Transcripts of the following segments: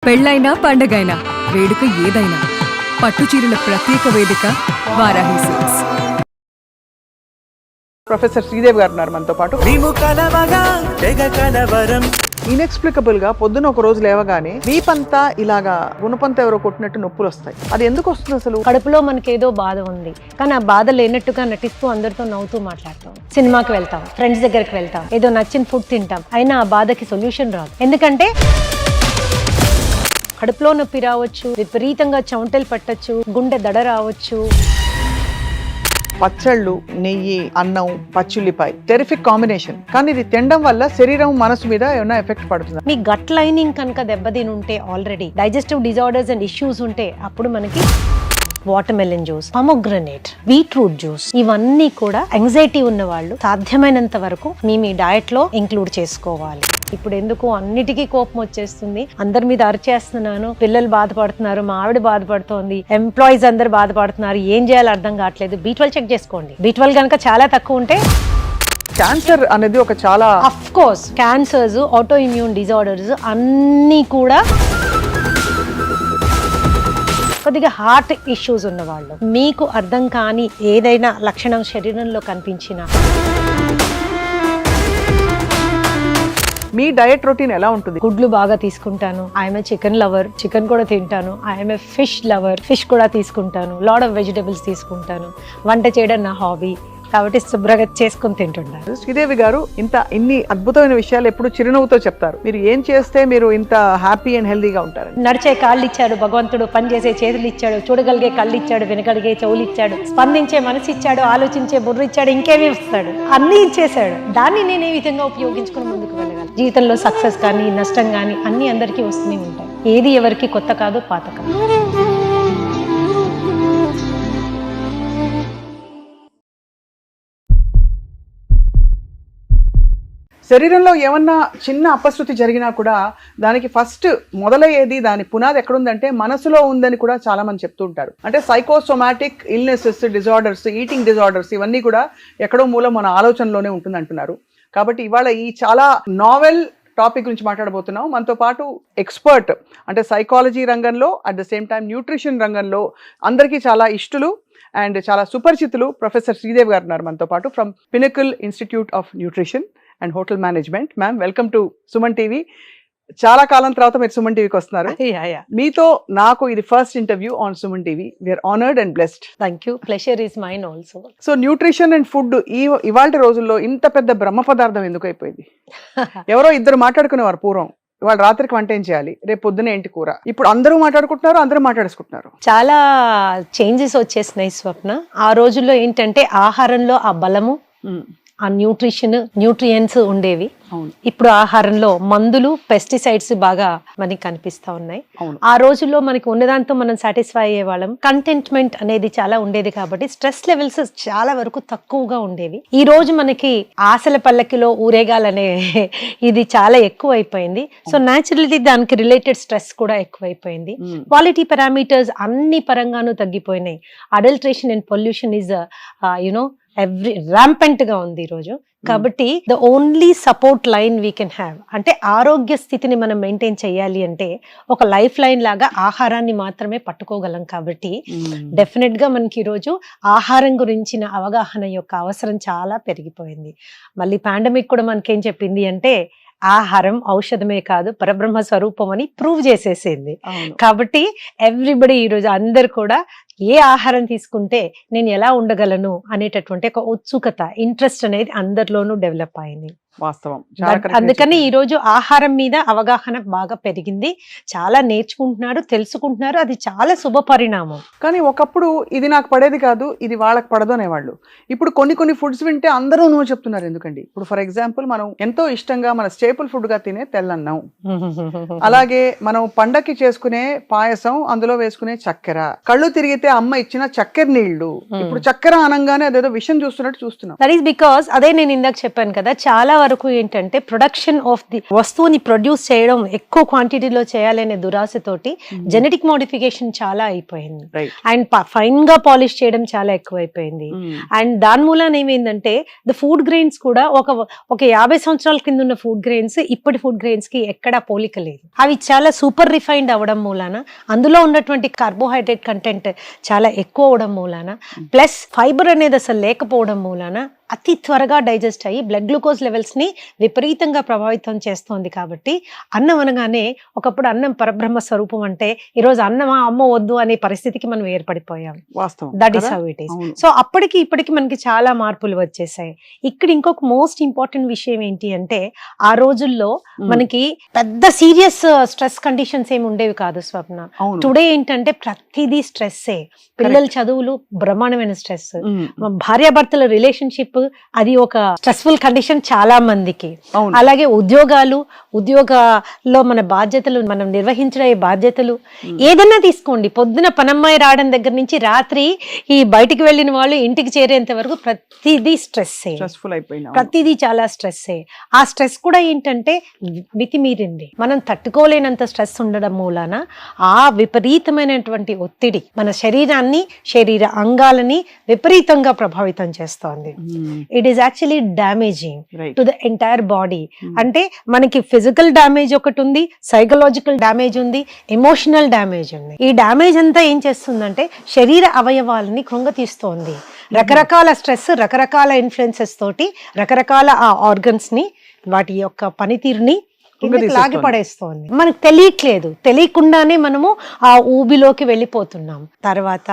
పెళ్ళైనా పండగైనా వేడుక ఏదైనా పట్టుచీరల ప్రత్యేక వేదిక వారాహి సిల్క్స్. ప్రొఫెసర్ శ్రీదేవి గారు ఉన్నారు మనతో పాటు. ఇన్ఎక్స్ప్లికబుల్ గా పొద్దున ఒక రోజు లేవగానే వీపంతా ఇలాగా గుణపంతా ఎవరో కొట్టినట్టు నొప్పులు వస్తాయి. అది ఎందుకు వస్తుంది అసలు? కడుపులో మనకి ఏదో బాధ ఉంది, కానీ ఆ బాధ లేనట్టుగా నటిస్తూ అందరితో నవ్వుతూ మాట్లాడతాం. సినిమాకి వెళ్తాం, ఫ్రెండ్స్ దగ్గరికి వెళ్తాం, ఏదో నచ్చిన ఫుడ్ తింటాం, అయినా ఆ బాధకి సొల్యూషన్ రాదు. ఎందుకంటే కడుపులో నొప్పి రావచ్చు, విపరీతంగా చెమటలు పట్టచ్చు, గుండె దడ రావచ్చు. పచ్చళ్ళు, నెయ్యి, అన్నం, పచ్చిల్లిపాయ టెరిఫిక్ కాంబినేషన్. కానీ ఇది తినడం వల్ల శరీరం మనసు మీద ఏమైనా ఎఫెక్ట్ పడుతుంది? మీ గట్ లైనింగ్ కనుక దెబ్బతిని ఉంటే, already digestive disorders and issues ఉంటే, అప్పుడు మనకి watermelon juice, pomegranate, beetroot juice, ఇవన్నీ కూడా యాంగ్జైటీ ఉన్న వాళ్ళు సాధ్యమైనంత వరకు మీ డయట్ లో ఇంక్లూడ్ చేసుకోవాలి. ఇప్పుడు ఎందుకు అన్నిటికీ కోపం వచ్చేస్తుంది, అందరి మీద అరిచేస్తున్నాను, పిల్లలు బాధపడుతున్నారు, మా ఆవిడ బాధపడుతోంది, ఎంప్లాయీస్ అందరు బాధపడుతున్నారు, ఏం చేయాలో అర్థం కావట్లేదు. B12 చెక్ చేసుకోండి. B12 కనుక చాలా తక్కువ ఉంటే క్యాన్సర్ అనేది ఒక చాలా of course cancers, auto immune disorders అన్నీ కూడా కొద్దిగా హార్ట్ ఇష్యూస్ ఉన్న వాళ్ళు, మీకు అర్థం కాని ఏదైనా లక్షణం శరీరంలో కనిపించినా. మీ డయట్ రొటీన్ ఎలా ఉంటుంది? గుడ్లు బాగా తీసుకుంటాను, ఐఎమ్ చికెన్ లవర్, చికెన్ కూడా తింటాను. ఐఎమ్ ఫిష్ లవర్, ఫిష్ కూడా తీసుకుంటాను. లాట్ ఆఫ్ వెజిటబుల్స్ తీసుకుంటాను. వంట చేయడం నా హాబీ కాబట్టి శుభ్రంగా చేసుకుని తింటున్నాను. శ్రీదేవి గారు ఇన్ని అద్భుతమైన విషయాలు ఎప్పుడు చిరునవ్వుతో చెప్తారు. మీరు ఏం చేస్తే మీరు ఇంత హ్యాపీ అండ్ హెల్దీగా ఉంటారు? నడిచే కాళ్ళు ఇచ్చాడు భగవంతుడు, పనిచేసే చేతులు ఇచ్చాడు, చూడగలిగే కళ్ళు ఇచ్చాడు, వినగలిగే చెవులు ఇచ్చాడు, స్పందించే మనసు ఇచ్చాడు, ఆలోచించే బుర్ర ఇచ్చాడు, ఇంకేమీ ఇస్తాడు, అన్నీ ఇచ్చేసాడు. దాన్ని నేను ఏ విధంగా ఉపయోగించుకుని ముందుకు వెళ్ళగలను? జీవితంలో సక్సెస్ కానీ నష్టం కానీ అన్ని అందరికీ వస్తూనే ఉంటాయి. ఏది ఎవరికి కొత్త కాదు, పాత కాదు. శరీరంలో ఏమన్నా చిన్న అపశృతి జరిగినా కూడా దానికి ఫస్ట్ మొదలయ్యేది, దాని పునాది ఎక్కడుందంటే మనసులో ఉందని కూడా చాలా మంది చెప్తూ ఉంటారు. అంటే psychosomatic illnesses, disorders, eating disorders ఇవన్నీ కూడా ఎక్కడో మూలం మన ఆలోచనలోనే ఉంటుంది అంటున్నారు. కాబట్టి ఇవాళ ఈ చాలా నావెల్ టాపిక్ గురించి మాట్లాడబోతున్నాం. మనతో పాటు ఎక్స్పర్ట్, అంటే సైకాలజీ రంగంలో at the same time nutrition రంగంలో అందరికీ చాలా ఇష్టలు అండ్ చాలా సుపరిచితులు ప్రొఫెసర్ శ్రీదేవి గారు ఉన్నారు మనతో పాటు, from pinnacle institute of nutrition and hotel management. Ma'am, welcome to Suman TV. చాలా కాలం తర్వాత మీరు సుమన్ టీవీకి వస్తున్నారు. మీతో నాకు ఇది first interview on Suman TV. We are honoured and blessed. Thank you. Pleasure is mine also. So nutrition and food ఇవాళ రోజుల్లో ఇంత పెద్ద బ్రహ్మ పదార్థం ఎందుకు అయిపోయింది? ఎవరో ఇద్దరు మాట్లాడుకునేవారు పూర్వం, ఇవాళ రాత్రికి వంట ఏం చేయాలి, రేపు పొద్దున ఏంటి కూర. ఇప్పుడు అందరూ మాట్లాడుకుంటున్నారు, అందరూ మాట్లాడేసుకుంటున్నారు. చాలా చేంజెస్ వచ్చేసినాయి స్వప్న. ఆ రోజుల్లో ఏంటంటే ఆహారంలో ఆ బలము, ఆ న్యూట్రియంట్స్ ఉండేవి. ఇప్పుడు ఆహారంలో మందులు, పెస్టిసైడ్స్ బాగా మనకి కనిపిస్తా ఉన్నాయి. ఆ రోజుల్లో మనకి ఉన్నదాంతో మనం సాటిస్ఫై అయ్యేవాళ్ళం. కంటెంట్మెంట్ అనేది చాలా ఉండేది కాబట్టి స్ట్రెస్ లెవెల్స్ చాలా వరకు తక్కువగా ఉండేవి. ఈ రోజు మనకి ఆశల పల్లకిలో ఊరేగాలనే ఇది చాలా ఎక్కువ అయిపోయింది. సో న్యాచురల్లీ దానికి రిలేటెడ్ స్ట్రెస్ కూడా ఎక్కువైపోయింది. క్వాలిటీ పారామీటర్స్ అన్ని పరంగానూ తగ్గిపోయినాయి. Adulteration and pollution is rampant గా ఉంది ఈ రోజు. కాబట్టి the only support line we can have, అంటే ఆరోగ్య స్థితిని మనం మెయింటైన్ చేయాలి అంటే ఒక లైఫ్ లైన్ లాగా ఆహారాన్ని మాత్రమే పట్టుకోగలం. కాబట్టి డెఫినెట్ గా మనకి ఈరోజు ఆహారం గురించిన అవగాహన యొక్క అవసరం చాలా పెరిగిపోయింది. మళ్ళీ పాండమిక్ కూడా మనకేం చెప్పింది అంటే ఆహారం ఔషధమే కాదు, పరబ్రహ్మ స్వరూపం అని ప్రూవ్ చేసేసింది. కాబట్టి ఎవ్రీబడి ఈరోజు అందరు కూడా ఏ ఆహారం తీసుకుంటే నేను ఎలా ఉండగలను అనేటటువంటి ఒక ఉత్సుకత, ఇంట్రెస్ట్ అనేది అందరిలోనూ డెవలప్ అయింది. వాస్తవం. అందుకని ఈ రోజు ఆహారం మీద అవగాహన బాగా పెరిగింది. చాలా నేర్చుకుంటున్నారు, తెలుసుకుంటున్నారు. అది చాలా శుభ పరిణామం. కానీ ఒకప్పుడు ఇది నాకు పడేది కాదు, ఇది వాళ్ళకి పడదు అనేవాళ్ళు. ఇప్పుడు కొన్ని ఫుడ్స్ వింటే అందరూ నువ్వు చెప్తున్నారు. ఎందుకండి, ఇప్పుడు ఫర్ ఎగ్జాంపుల్ మనం ఎంతో ఇష్టంగా మన స్టేపుల్ ఫుడ్ గా తినే తెల్లన్నం, అలాగే మనం పండక్కి చేసుకునే పాయసం, అందులో వేసుకునే చక్కెర, కళ్ళు తిరిగితే అమ్మ ఇచ్చిన చక్కెర నీళ్లు, ఇప్పుడు చక్కెర అనంగానే అదేదో విషం చూస్తున్నట్టు చూస్తున్నాం. దట్ ఈస్ బికాస్ అదే నేను ఇందాక చెప్పాను కదా, చాలా వరకు ఏంటంటే ప్రొడక్షన్ ఆఫ్ ది వస్తువుని ప్రొడ్యూస్ చేయడం ఎక్కువ క్వాంటిటీలో చేయాలనే దురాశతోటి జెనెటిక్ మోడిఫికేషన్ చాలా అయిపోయింది Right. అండ్ ఫైన్ గా పాలిష్ చేయడం చాలా ఎక్కువైపోయింది అండ్ దాని మూలాన ఏమైందంటే ద ఫుడ్ గ్రెయిన్స్ కూడా ఒక 50 సంవత్సరాల కింద ఉన్న ఫుడ్ గ్రెయిన్స్ ఇప్పటి ఫుడ్ గ్రెయిన్స్ కి ఎక్కడా పోలిక లేదు. అవి చాలా సూపర్ రిఫైన్డ్ అవ్వడం మూలాన అందులో ఉన్నటువంటి కార్బోహైడ్రేట్ కంటెంట్ చాలా ఎక్కువ అవడం మూలాన ప్లస్ ఫైబర్ అనేది అసలు లేకపోవడం మూలాన అతి త్వరగా డైజెస్ట్ అయ్యి బ్లడ్ గ్లూకోజ్ లెవెల్స్ ని విపరీతంగా ప్రభావితం చేస్తోంది. కాబట్టి అన్నం అనగానే ఒకప్పుడు అన్నం పరబ్రహ్మ స్వరూపం అంటే ఈరోజు అన్నమా అమ్మ వద్దు అనే పరిస్థితికి మనం ఏర్పడిపోయాం. వాస్తవం that is how it is. So అప్పటికి ఇప్పటికి మనకి చాలా మార్పులు వచ్చేసాయి. ఇక్కడ ఇంకొక మోస్ట్ ఇంపార్టెంట్ విషయం ఏంటి అంటే ఆ రోజుల్లో మనకి పెద్ద సీరియస్ స్ట్రెస్ కండిషన్స్ ఏమి ఉండేవి కాదు స్వప్న. టుడే ఏంటంటే ప్రతిదీ స్ట్రెస్సే. పిల్లల చదువులు బ్రహ్మాండమైన స్ట్రెస్, భార్యాభర్తల రిలేషన్షిప్ అది ఒక స్ట్రెస్ఫుల్ కండిషన్ చాలా మందికి. అలాగే ఉద్యోగాల్లో మన బాధ్యతలు మనం నిర్వహించే బాధ్యతలు ఏదన్నా తీసుకోండి, పొద్దున పనమ్మాయి రావడం దగ్గర నుంచి రాత్రి ఈ బయటికి వెళ్ళిన వాళ్ళు ఇంటికి చేరేంత వరకు ప్రతిదీ స్ట్రెస్సే, ప్రతిదీ చాలా స్ట్రెస్సే. ఆ స్ట్రెస్ కూడా ఏంటంటే మితిమీరింది. మనం తట్టుకోలేనంత స్ట్రెస్ ఉండడం మూలాన ఆ విపరీతమైనటువంటి ఒత్తిడి మన శరీరాన్ని, శరీర అంగాలని విపరీతంగా ప్రభావితం చేస్తోంది. It is actually damaging to the entire body. అంటే మనకి ఫిజికల్ డ్యామేజ్ ఒకటి ఉంది, సైకలాజికల్ డ్యామేజ్ ఉంది, ఎమోషనల్ డ్యామేజ్ ఉంది. ఈ డ్యామేజ్ అంతా ఏం చేస్తుందంటే శరీర అవయవాలని కృంగతీస్తోంది. రకరకాల స్ట్రెస్, రకరకాల ఇన్ఫ్లుయెన్సెస్ తోటి రకరకాల ఆ ఆర్గన్స్ ని, వాటి యొక్క పనితీరుని లాగి పడేస్తోంది. మనకు తెలియట్లేదు, తెలియకుండానే మనము ఆ ఊబిలోకి వెళ్ళిపోతున్నాం. తర్వాత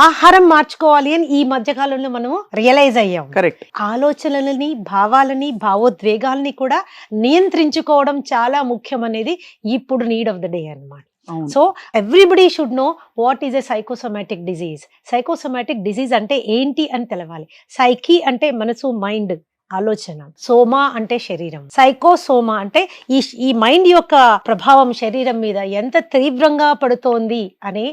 ఆహారం మార్చుకోవాలి అని ఈ మధ్య కాలంలో మనము రియలైజ్ అయ్యాం. ఆలోచనలని, భావాలని, భావోద్వేగాల్ని కూడా నియంత్రించుకోవడం చాలా ముఖ్యం అనేది ఇప్పుడు నీడ్ ఆఫ్ ద డే అన్నమాట. So everybody should know what is a psychosomatic disease. Psychosomatic disease అంటే ఏంటి అని తెలవాలి. సైకి అంటే మనసు, మైండ్, ఆలోచన, సోమా అంటే శరీరం, సైకోసోమా అంటే ఈ మైండ్ యొక్క ప్రభావం శరీరం మీద ఎంత తీవ్రంగా పడుతోంది అనే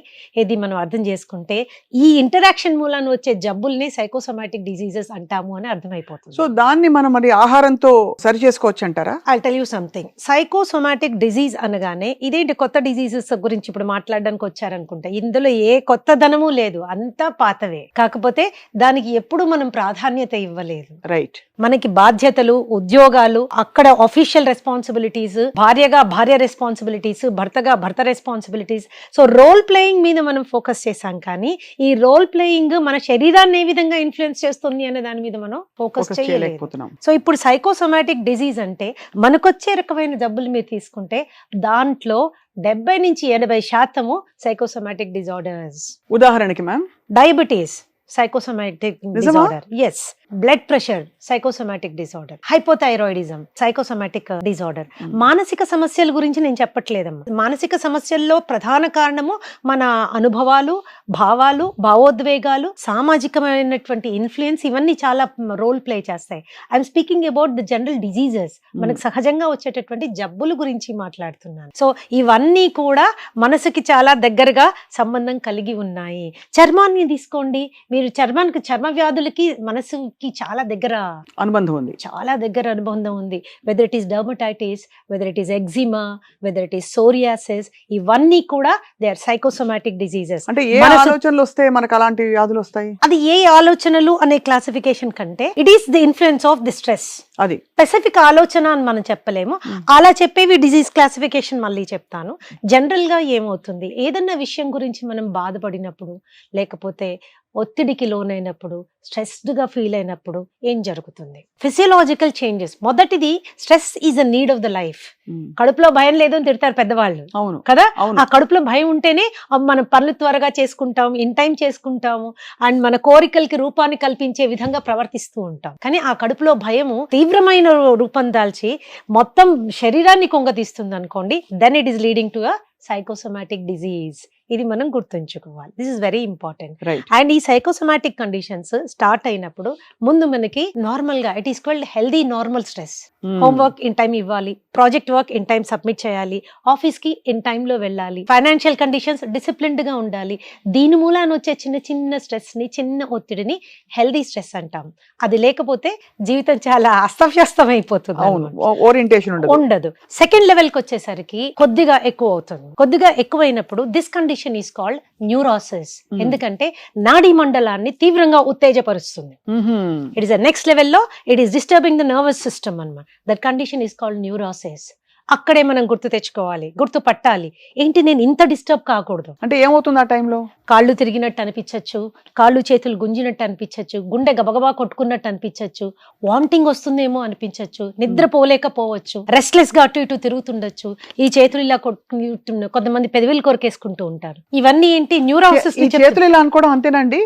ఇది మనం అర్థం చేసుకుంటే ఈ ఇంటరాక్షన్ మూలాన వచ్చే జబ్బుల్ని సైకోసోమాటిక్ డిజీజెస్ అంటాము అని అర్థమైపోతుంది. సో దాన్ని మనం మరి ఆహారంతో సరి చేసుకోవచ్చు అంటారా? I tell you something. Psychosomatic disease అనగానే ఇదేంటి కొత్త డిజీజెస్ గురించి ఇప్పుడు మాట్లాడడానికి వచ్చారనుకుంటా. ఇందులో ఏ కొత్త ధనము లేదు, అంతా పాతవే. కాకపోతే దానికి ఎప్పుడు మనం ప్రాధాన్యత ఇవ్వలేదు. రైట్. మనకి బాధ్యతలు, ఉద్యోగాలు, అక్కడ ఆఫీషియల్ రెస్పాన్సిబిలిటీస్, భార్యగా భార్య రెస్పాన్సిబిలిటీస్, భర్తగా భర్త రెస్పాన్సిబిలిటీస్. సో రోల్ ప్లేయింగ్ మీద మనం ఫోకస్ చేశాం, కానీ ఈ రోల్ ప్లేయింగ్ మన శరీరాన్ని ఏ విధంగా ఇన్ఫ్లుయెన్స్ చేస్తుంది అనే దాని మీద మనం ఫోకస్ చేయలేకపోతున్నాం. సో ఇప్పుడు సైకోసోమాటిక్ డిజీజ్ అంటే మనకొచ్చే రకమైన జబ్బులు మీరు తీసుకుంటే దాంట్లో 70 నుంచి 80% సైకోసోమాటిక్ డిజార్డర్స్. ఉదాహరణకి ma'am, diabetes psychosomatic disorder, yes. Blood pressure psychosomatic disorder, hypothyroidism psychosomatic disorder. మానసిక సమస్యల గురించి నేను చెప్పట్లేదమ్మా. మానసిక సమస్యల్లో ప్రధాన కారణము మన అనుభవాలు, భావాలు, భావోద్వేగాలు, సామాజికమైనటువంటి ఇన్ఫ్లుయెన్స్, ఇవన్నీ చాలా రోల్ ప్లే చేస్తాయి. I'm speaking about the general diseases, మనకు సహజంగా వచ్చేటటువంటి జబ్బుల గురించి మాట్లాడుతున్నాను. సో ఇవన్నీ కూడా మనసుకి చాలా దగ్గరగా సంబంధం కలిగి ఉన్నాయి. చర్మాన్ని తీసుకోండి మీరు, చర్మ వ్యాధులకి మనసుకి చాలా దగ్గర అనుబంధం ఉంది, చాలా దగ్గర అనుబంధం ఉంది. Whether it is dermatitis, whether it is eczema, whether it is psoriasis, ఇవన్నీ కూడా దే ఆర్ సైకోసోమాటిక్ డిజీజెస్. అంటే ఏ ఆలోచనలు వస్తే మనకు అలాంటి వ్యాధులు వస్తాయి? అది ఏ ఆలోచనలు అనే క్లాసిఫికేషన్ కంటే it is the influence of the stress. అది స్పెసిఫిక్ ఆలోచన అని మనం చెప్పలేము. అలా చెప్పేవి డిజీజ్ క్లాసిఫికేషన్ మళ్ళీ చెప్తాను. జనరల్ గా ఏమవుతుంది, ఏదన్నా విషయం గురించి మనం బాధపడినప్పుడు, లేకపోతే ఒత్తిడికి లోనైనప్పుడు, స్ట్రెస్డ్ గా ఫీల్ అయినప్పుడు ఏం జరుగుతుంది? Physiological changes. మొదటిది, stress is a need of the life. కడుపులో భయం లేదు అని తిడతారు పెద్దవాళ్ళు కదా. ఆ కడుపులో భయం ఉంటేనే మనం పనులు త్వరగా చేసుకుంటాం, ఇన్ టైం చేసుకుంటాము, అండ్ మన కోరికలకి రూపాన్ని కల్పించే విధంగా ప్రవర్తిస్తూ ఉంటాం. కానీ ఆ కడుపులో భయము తీవ్రమైన రూపం దాల్చి మొత్తం శరీరాన్ని కొంగతీస్తుంది అనుకోండి, then it is leading to a psychosomatic disease. ఇది మనం గుర్తుంచుకోవాలి. This is very important. Right. And ఈ సైకోసోమాటిక్ కండిషన్స్ స్టార్ట్ అయినప్పుడు ముందు మనకి నార్మల్ గా it is called healthy normal stress. Homework in time ఇవ్వాలి, project work in time submit చేయాలి, ఆఫీస్ కి ఇన్ టైమ్ లో వెళ్ళాలి, ఫైనాన్షియల్ కండిషన్స్ డిసిప్లిన్డ్ గా ఉండాలి. దీని మూలాన వచ్చే చిన్న చిన్న స్ట్రెస్ ని, చిన్న ఒత్తిడిని హెల్దీ స్ట్రెస్ అంటాం. అది లేకపోతే జీవితం చాలా అస్తవ్యస్తం అయిపోతుంది. అవును, ఓరియంటేషన్ ఉండదు. సెకండ్ లెవెల్ కి వచ్చేసరికి కొద్దిగా ఎక్కువ అవుతుంది. కొద్దిగా ఎక్కువైనప్పుడు this condition is called neurosis. ఎందుకంటే నాడీ మండలాన్ని తీవ్రంగా ఉత్తేజపరుస్తుంది. ఇట్ ఇస్ నెక్స్ట్ లెవెల్లో it is disturbing the nervous system అన్నమాట. That condition is called neurosis. అక్కడే మనం గుర్తు తెచ్చుకోవాలి, గుర్తు పట్టాలి. ఏంటి, నేను ఇంత డిస్టర్బ్ కాకూడదు. అంటే ఏమవుతుంది ఆ టైంలో? కాళ్ళు తిరిగినట్టు అనిపించచ్చు, కాళ్ళు చేతులు గుంజినట్టు అనిపించచ్చు, గుండె గబగబా కొట్టుకున్నట్టు అనిపించచ్చు, వామిటింగ్ వస్తుందేమో అనిపించచ్చు, నిద్రపోలేకపోవచ్చు, రెస్ట్లెస్ గా అటు ఇటు తిరుగుతుండొచ్చు, ఈ చేతులు ఇలా కొట్టుకుంటున్న, కొంతమంది పెదవిలు కొరికేసుకుంటూ ఉంటారు. ఇవన్నీ ఏంటి, న్యూరాసిస్. చేతులు ఇలా అనుకోవడం అంతేనండి.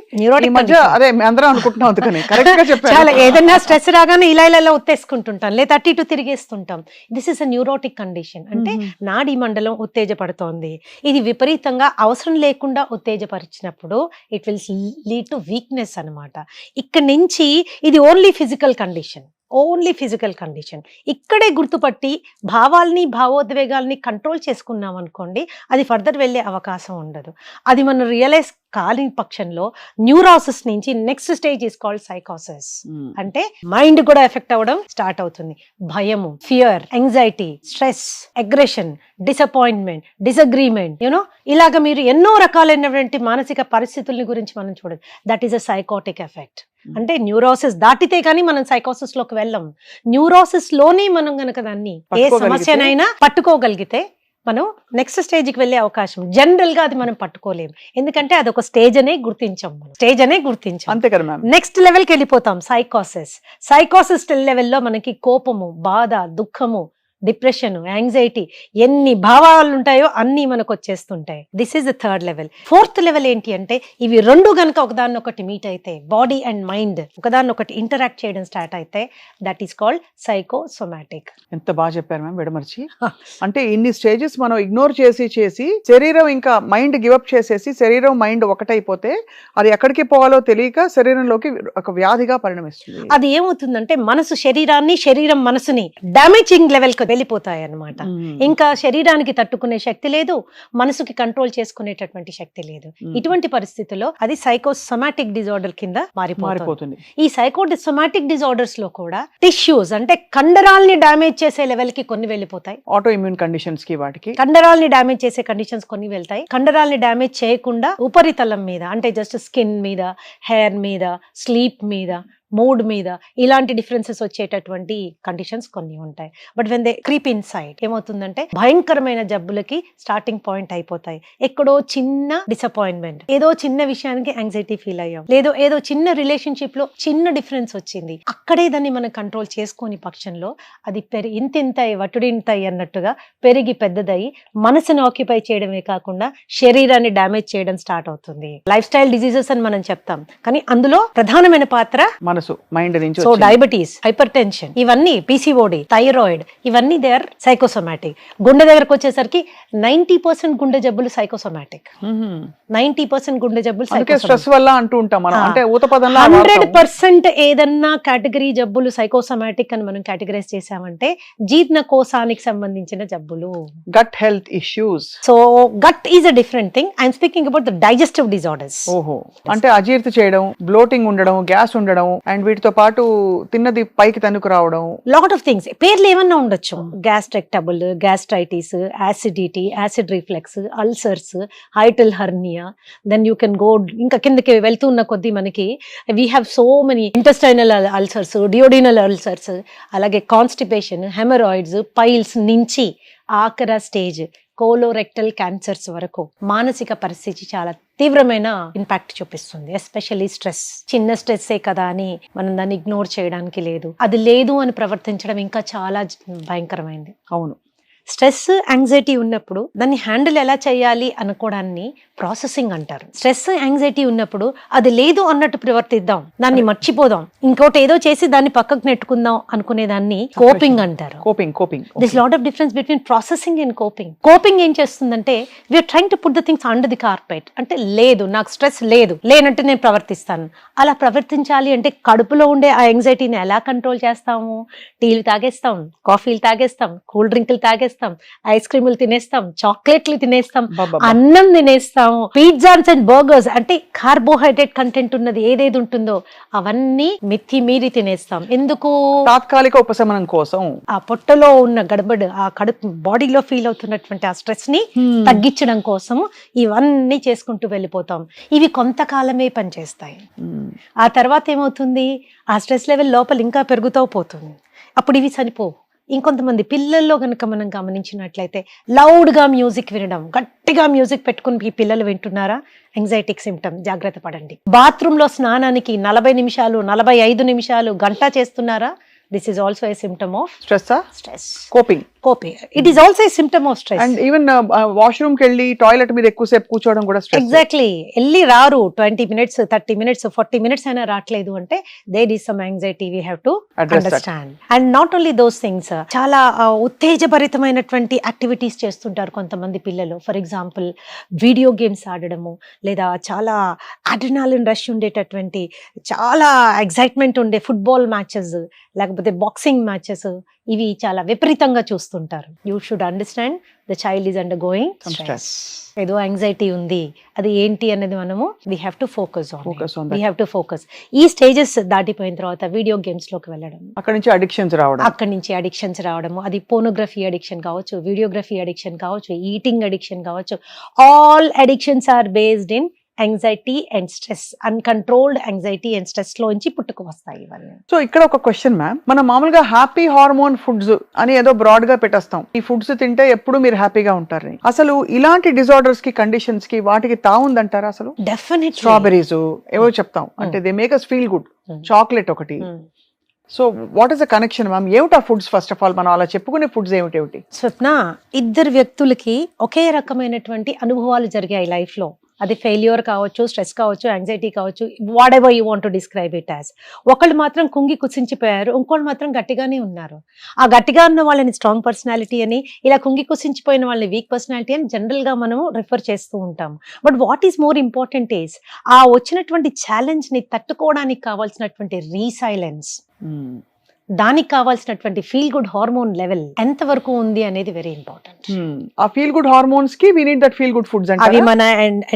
ఈ మధ్య అదే అందరం అనుకుంటున్నాం. అందుకని కరెక్ట్ గా చెప్పారు. చాలా ఏదైనా స్ట్రెస్ రాగానే ఇలా ఇలా ఉత్తేసుకుంటుంటాం, లేదా అటు ఇటు తిరిగేస్తుంటాం. This is a neurotic condition. అంటే నాడీ మండలం ఉత్తేజపడుతోంది. ఇది విపరీతంగా అవసరం లేకుండా ఉత్తేజపరిచినప్పుడు it will lead to weakness అన్నమాట. ఇక్కడ నుంచి ఇది ఓన్లీ ఫిజికల్ కండిషన్. ఇక్కడే గుర్తుపట్టి భావాల్ని, భావోద్వేగాల్ని కంట్రోల్ చేసుకున్నాం అనుకోండి, అది ఫర్దర్ వెళ్ళే అవకాశం ఉండదు. అది మనం రియలైజ్ కాని పక్షంలో న్యూరాసిస్ నుంచి నెక్స్ట్ స్టేజ్ ఇస్ కాల్డ్ సైకోసిస్. అంటే మైండ్ కూడా ఎఫెక్ట్ అవ్వడం స్టార్ట్ అవుతుంది. భయము, fear, anxiety, stress, aggression, disappointment, disagreement, ఇలాగ మీరు ఎన్నో రకాలైనటువంటి మానసిక పరిస్థితుల గురించి మనం చూడదు. That is a psychotic effect. అంటే న్యూరోసిస్ దాటితే కానీ మనం సైకోసిస్ లోకి వెళ్ళం. న్యూరోసిస్ లోనే మనం గనక దాన్ని ఏ సమస్యనైనా పట్టుకోగలిగితే మనం నెక్స్ట్ స్టేజ్ కి వెళ్ళే అవకాశం. జనరల్ గా అది మనం పట్టుకోలేము, ఎందుకంటే అది ఒక స్టేజ్ అనే గుర్తించాం. అంతే కదా మ్యామ్. నెక్స్ట్ లెవెల్ కి వెళ్ళిపోతాం, సైకోసిస్ లెవెల్లో మనకి కోపము, బాధ, దుఃఖము, డిప్రెషన్, యాంగ్జైటీ, ఎన్ని భావాలు ఉంటాయో అన్ని మనకు వచ్చేస్తుంటాయి. This is the third level. Fourth level ఏంటి అంటే, ఇవి రెండు గనక ఒకదాన్ని ఒకటి మీట్ అయితే, బాడీ అండ్ మైండ్ ఒకదాన్ని ఒకటి ఇంటరాక్ట్ చేయడం స్టార్ట్ అయితే, దట్ ఈస్ కాల్డ్ సైకోసోమాటిక్. ఎంత బాగా చెప్పారు మ్యామ్ విడమర్చి. అంటే ఇన్ని స్టేజెస్ మనం ఇగ్నోర్ చేసి శరీరం ఇంకా మైండ్ గివప్ చేసేసి, శరీరం మైండ్ ఒకటైపోతే అది ఎక్కడికి పోవాలో తెలియక శరీరంలోకి ఒక వ్యాధిగా పరిణమిస్తుంది. అది ఏమవుతుందంటే, మనసు శరీరాన్ని, శరీరం మనసుని డామేజింగ్ లెవెల్ వెళ్ళిపోతాయి అన్నమాట. ఇంకా శరీరానికి తట్టుకునే శక్తి లేదు, మనసుకి కంట్రోల్ చేసుకునేటటువంటి శక్తి లేదు. ఇటువంటి పరిస్థితుల్లో అది సైకోసోమాటిక్ డిజార్డర్ కింద మారిపోతుంది. ఈ సైకోసోమాటిక్ డిజార్డర్స్ లో కూడా టిష్యూస్ అంటే కండరాల్ని డామేజ్ చేసే లెవెల్ కి కొన్ని వెళ్ళిపోతాయి. ఆటో ఇమ్యూన్ కండిషన్స్ కి, వాటికి కండరాల్ని డామేజ్ చేసే కండిషన్స్ కొన్ని వెళ్తాయి. కండరాల్ని డామేజ్ చేయకుండా ఉపరితలం మీద, అంటే జస్ట్ స్కిన్ మీద, హెయిర్ మీద, స్లీప్ మీద, మూడ్ మీద ఇలాంటి డిఫరెన్సెస్ వచ్చేటటువంటి కండిషన్స్ కొన్ని ఉంటాయి. But when they creep in side ఏమవుతుందంటే, భయంకరమైన జబ్బులకి స్టార్టింగ్ పాయింట్ అయిపోతాయి. ఎక్కడో చిన్న డిసప్పాయింట్మెంట్, ఏదో చిన్న విషయానికి యాంగ్జైటీ ఫీల్ అయ్యాం, ఏదో చిన్న రిలేషన్షిప్ లో చిన్న డిఫరెన్స్ వచ్చింది, అక్కడే దాన్ని మనం కంట్రోల్ చేసుకోని పక్షంలో అది ఇంతింతై వటుడింతై అన్నట్టుగా పెరిగి పెద్దదయ్యి మనసును ఆక్యుపై చేయడమే కాకుండా శరీరాన్ని డ్యామేజ్ చేయడం స్టార్ట్ అవుతుంది. లైఫ్ స్టైల్ డిజీజెస్ అని మనం చెప్తాం, కానీ అందులో ప్రధానమైన పాత్ర మైండ్ నుంచి. సో డయాబెటీస్, హైపర్ టెన్షన్, ఇవన్నీ, పీసీఓడి, థైరాయిడ్, ఇవన్నీ దే ఆర్ సైకోసోమాటిక్. గుండె దగ్గరకు వచ్చేసరికి 90% గుండె జబ్బులు సైకోసోమాటిక్. 90% గుండె జబ్బులు స్ట్రెస్ వల్ల అంటూ ఉంటాం మనం. అంటే 100% ఏదన్నా కేటగిరీ జబ్బులు సైకోసోమాటిక్ అని మనం కేటగరైజ్ చేసామంటే జీర్ణకోశానికి సంబంధించిన జబ్బులు, gut health issues. So gut is a different thing. I'm speaking about the digestive disorders. ఓహో, అంటే అజీర్తి చేయడం, బ్లోటింగ్ ఉండడం, గ్యాస్ ఉండడం, అండ్ వీటితో పాటు తిన్నది పైకి తనుకు రావడం, లాట్ ఆఫ్ థింగ్స్. పేర్లు ఏమన్నా ఉండొచ్చు, gastric trouble, gastritis, acidity, acid reflex, ulcers, hiatal hernia, then you can go ఇంకా కిందకి వెళ్తున్న కొద్దీ మనకి we have so many intestinal ulcers, duodenal ulcers, అలాగే కాన్స్టిపేషన్, హెమరాయిడ్స్, పైల్స్ నుంచి ఆఖర స్టేజ్ కోలోరెక్టల్ క్యాన్సర్స్ వరకు మానసిక పరిస్థితి చాలా తీవ్రమైన ఇంపాక్ట్ చూపిస్తుంది. Especially stress. చిన్న స్ట్రెస్సే కదా అని మనం దాన్ని ఇగ్నోర్ చేయడానికి లేదు. అది లేదు అని ప్రవర్తించడం ఇంకా చాలా భయంకరమైంది. అవును. స్ట్రెస్ యాంగ్జైటీ ఉన్నప్పుడు దాన్ని హ్యాండిల్ ఎలా చేయాలి అనుకోవడాన్ని ప్రాసెసింగ్ అంటారు. స్ట్రెస్ యాంగ్జైటీ ఉన్నప్పుడు అది లేదు అన్నట్టు ప్రవర్తిద్దాం, దాన్ని మర్చిపోదాం, ఇంకోటి ఏదో చేసి దాన్ని పక్కకు నెట్టుకుందాం అనుకునే దాన్ని కోపింగ్ అంటారు. Coping this lot of difference between processing and coping. Coping ఏం చేస్తుందంటే we are trying to put the things under the carpet. అంటే లేదు, నాకు స్ట్రెస్ లేదు, లేనట్టు నేను ప్రవర్తిస్తాను. అలా ప్రవర్తించాలి అంటే కడుపులో ఉండే ఆ యాంగ్జైటీని ఎలా కంట్రోల్ చేస్తాము? టీలు తాగేస్తాం, కాఫీలు తాగేస్తాం, కూల్ డ్రింకులు తాగేస్తాం, ఐస్ క్రీములు తినేస్తాం, చాక్లెట్లు తినేస్తాం, అన్నం తినేస్తాం, పిజ్జాస్ అండ్ బర్గర్స్ అంటే కార్బోహైడ్రేట్ కంటెంట్ ఉన్నది ఏదేది ఉంటుందో అవన్నీ మితి మీరి తినేస్తాం. ఎందుకు? తాత్కాలిక ఉపశమనం కోసం. ఆ పొట్టలో ఉన్న గడబడి, ఆ కడుపు బాడీలో ఫీల్ అవుతున్నటువంటి ఆ స్ట్రెస్ ని తగ్గించడం కోసం ఇవన్నీ చేసుకుంటూ వెళ్ళిపోతాం. ఇవి కొంతకాలమే పనిచేస్తాయి. ఆ తర్వాత ఏమవుతుంది? ఆ స్ట్రెస్ లెవెల్ లోపల ఇంకా పెరుగుతూ పోతుంది. అప్పుడు ఇవి చనిపోవు. ఇంకొంతమంది పిల్లల్లో కనుక మనం గమనించినట్లయితే లౌడ్గా మ్యూజిక్ వినడం, గట్టిగా మ్యూజిక్ పెట్టుకుని ఈ పిల్లలు వింటున్నారా? యాంగ్జైటిక్ సిమ్టమ్, జాగ్రత్త పడండి. బాత్రూంలో స్నానానికి 40 నిమిషాలు 45 నిమిషాలు గంట చేస్తున్నారా? This is also a symptom of stress. Coping. It is also a symptom of stress. And even washroom కి వెళ్ళి టాయిలెట్ మీద ఎక్కువసేపు కూర్చోవడం కూడా స్ట్రెస్. ఎగ్జాక్ట్లీ. వెళ్ళి రారు 20 minutes 30 minutes 40 minutes అయినా రావట్లేదు అంటే there is some anxiety we have to understand. And not only those things, చాలా ఉత్తేజభరితమైనటువంటి యాక్టివిటీస్ చేస్తుంటారు కొంతమంది పిల్లలు. ఫర్ ఎగ్జాంపుల్ వీడియో గేమ్స్ ఆడడము, లేదా చాలా అడ్రినాలిన్ రష్ ఉండేటటువంటి, చాలా ఎగ్జైట్మెంట్ ఉండే ఫుట్బాల్ మ్యాచెస్, లేకపోతే బాక్సింగ్ మ్యాచెస్, ఇవి చాలా విపరీతంగా చూస్తుంటారు. You should understand the child is under going stress. ఏదో యాంగ్జైటీ ఉంది, అది ఏంటి అనేది మనము we have to focus on. We have to focus. ఈ స్టేజెస్ దాటిపోయిన తర్వాత వీడియో గేమ్స్ లోకి వెళ్ళడం, అక్కడి నుంచి అడిక్షన్స్ రావడము, అది పోనోగ్రఫీ అడిక్షన్ కావచ్చు, వీడియోగ్రఫీ అడిక్షన్ కావచ్చు, ఈటింగ్ అడిక్షన్ కావచ్చు. All addictions are based in anxiety and stress. Uncontrolled anxiety and stress లోంచి పుట్టుకు వస్తాయి ఇవన్నీ. సో ఇక్కడ ఒక క్వశ్చన్ మ్యామ్, మనం మామూలుగా హ్యాపీ హార్మోన్ ఫుడ్స్ అని ఏదో బ్రాడ్ గా పెట్టేస్తాం, ఈ ఫుడ్స్ తింటే ఎప్పుడు మీరు హ్యాపీగా ఉంటారని. అసలు ఇలాంటి డిజార్డర్స్ కి, కండిషన్స్ కి, వాటికి తావుందంటారా? అసలు డెఫినెట్లీ. స్ట్రాబెరీస్ ఏవో చెప్తాం, అంటే they make us feel good. Chocolate ఒకటి. So what is the connection ma'am? ఏమిటా ఫుడ్స్? ఫస్ట్ ఆఫ్ ఆల్ మనం అలా చెప్పుకునే ఫుడ్స్ ఏమిటి? స్వప్న, ఇద్దరు వ్యక్తులకి ఒకే రకమైనటువంటి అనుభవాలు జరిగాయి లైఫ్ లో. అది ఫెయిల్యూర్ కావచ్చు, స్ట్రెస్ కావచ్చు, యాంగ్జైటీ కావచ్చు, what ever you want to describe it as. ఒకళ్ళు మాత్రం కుంగి కుసించిపోయారు, ఇంకోళ్ళు మాత్రం గట్టిగానే ఉన్నారు. ఆ గట్టిగా ఉన్న వాళ్ళని స్ట్రాంగ్ పర్సనాలిటీ అని, ఇలా కుంగి కుసించిపోయిన వాళ్ళని వీక్ పర్సనాలిటీ అని జనరల్ గా మనము రిఫర్ చేస్తూ ఉంటాం. But what is more important is ఆ వచ్చినటువంటి ఛాలెంజ్ ని తట్టుకోవడానికి కావాల్సినటువంటి రీసైలెన్స్, దానికి కావాల్సినటువంటి ఫీల్ గుడ్ హార్మోన్ లెవెల్ ఎంత వరకు ఉంది అనేది వెరీ ఇంపార్టెంట్. ఆ ఫీల్ గుడ్ హార్మోన్స్ కి we need that feel good foods. అవి మన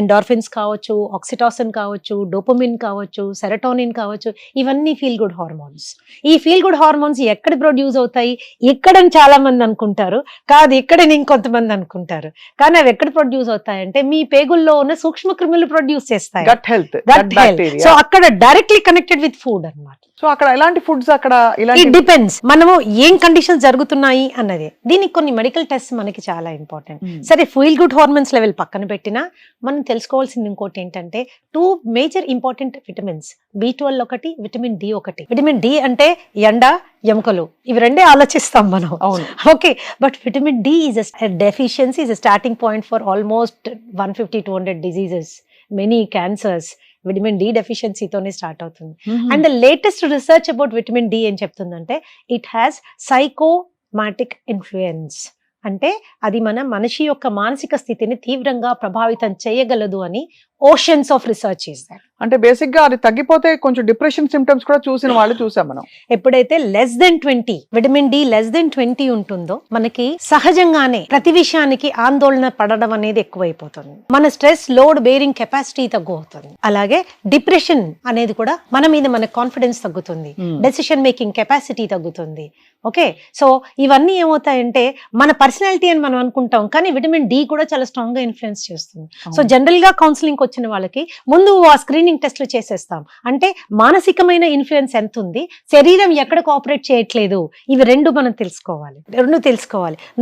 ఎండార్ఫిన్స్ కావచ్చు, ఆక్సిటాసిన్ కావచ్చు, డోపమిన్ కావచ్చు, సెరటోనిన్ కావచ్చు, ఇవన్నీ ఫీల్ గుడ్ హార్మోన్స్. ఈ ఫీల్ గుడ్ హార్మోన్స్ ఎక్కడ ప్రొడ్యూస్ అవుతాయి? ఇక్కడని చాలా మంది అనుకుంటారు, కాదు ఇక్కడని ఇంకొంతమంది అనుకుంటారు. కానీ అవి ఎక్కడ ప్రొడ్యూస్ అవుతాయంటే మీ పేగుల్లో ఉన్న సూక్ష్మ క్రిములు ప్రొడ్యూస్ చేస్తాయి. Gut health. సో అక్కడ డైరెక్ట్లీ కనెక్టెడ్ విత్ ఫుడ్ అన్నమాట. సో అక్కడ ఎలాంటి ఫుడ్స్, అక్కడ ఇట్ డిపెండ్స్ మనము ఏం కండిషన్స్ జరుగుతున్నాయి అన్నది. దీనికి కొన్ని మెడికల్ టెస్ట్ మనకి చాలా ఇంపార్టెంట్. సరే, ఫీల్ గుడ్ హార్మోన్స్ లెవెల్ పక్కన పెట్టినా మనం తెలుసుకోవాల్సింది ఇంకోటి ఏంటంటే 2 మేజర్ ఇంపార్టెంట్ విటమిన్స్, B12 ఒకటి, విటమిన్ డి ఒకటి. విటమిన్ డి అంటే ఎండ, ఎముకలు, ఇవి రెండే ఆలోచిస్తాం మనం. Okay, but vitamin D is deficiency is starting point for almost 150-200 diseases, many cancers. Vitamin D డెఫిషియన్సీతోనే స్టార్ట్ అవుతుంది. And the latest research about vitamin D ఏం చెప్తుందంటే ఇట్ హ్యాస్ సైకోమాటిక్ ఇన్ఫ్లుయెన్స్. అంటే అది మన మనిషి యొక్క మానసిక స్థితిని తీవ్రంగా ప్రభావితం చేయగలదు అని oceans of research is that. అంటే బేసిక్ గా అది తగ్గిపోతే కొంచెం డిప్రెషన్ సిమ్టమ్స్ కూడా చూసిన వాళ్ళు చూసాం మనం. ఎప్పుడైతే less then 20 vitamin D less then 20 ఉంటుందో మనకి సహజంగానే ప్రతి విషయానికి ఆందోళన పడడం అనేది ఎక్కువైపోతుంది. మన స్ట్రెస్ లోడ్ బేరింగ్ కెపాసిటీ తగ్గుతుంది. అలాగే డిప్రెషన్ అనేది కూడా మన మీద మన కాన్ఫిడెన్స్ తగ్గుతుంది, డెసిషన్ మేకింగ్ కెపాసిటీ తగ్గుతుంది. ఓకే, సో ఇవన్నీ ఏమవుతాయంటే మన పర్సనాలిటీ అని మనం అనుకుంటాం, కానీ విటమిన్ డి కూడా చాలా స్ట్రాంగ్ గా ఇన్ఫ్లుయెన్స్ చేస్తుంది. సో జనరల్ గా కౌన్సిలింగ్ వచ్చిన వాళ్ళకి ముందు ఆ స్క్రీనింగ్ టెస్ట్లు చేసేస్తాం. అంటే మానసికమైన ఇన్ఫ్లుయెన్స్ ఎంత ఉంది, శరీరం ఎక్కడ కోఆపరేట్ చేయట్లేదు, ఇవి రెండు మనం తెలుసుకోవాలి.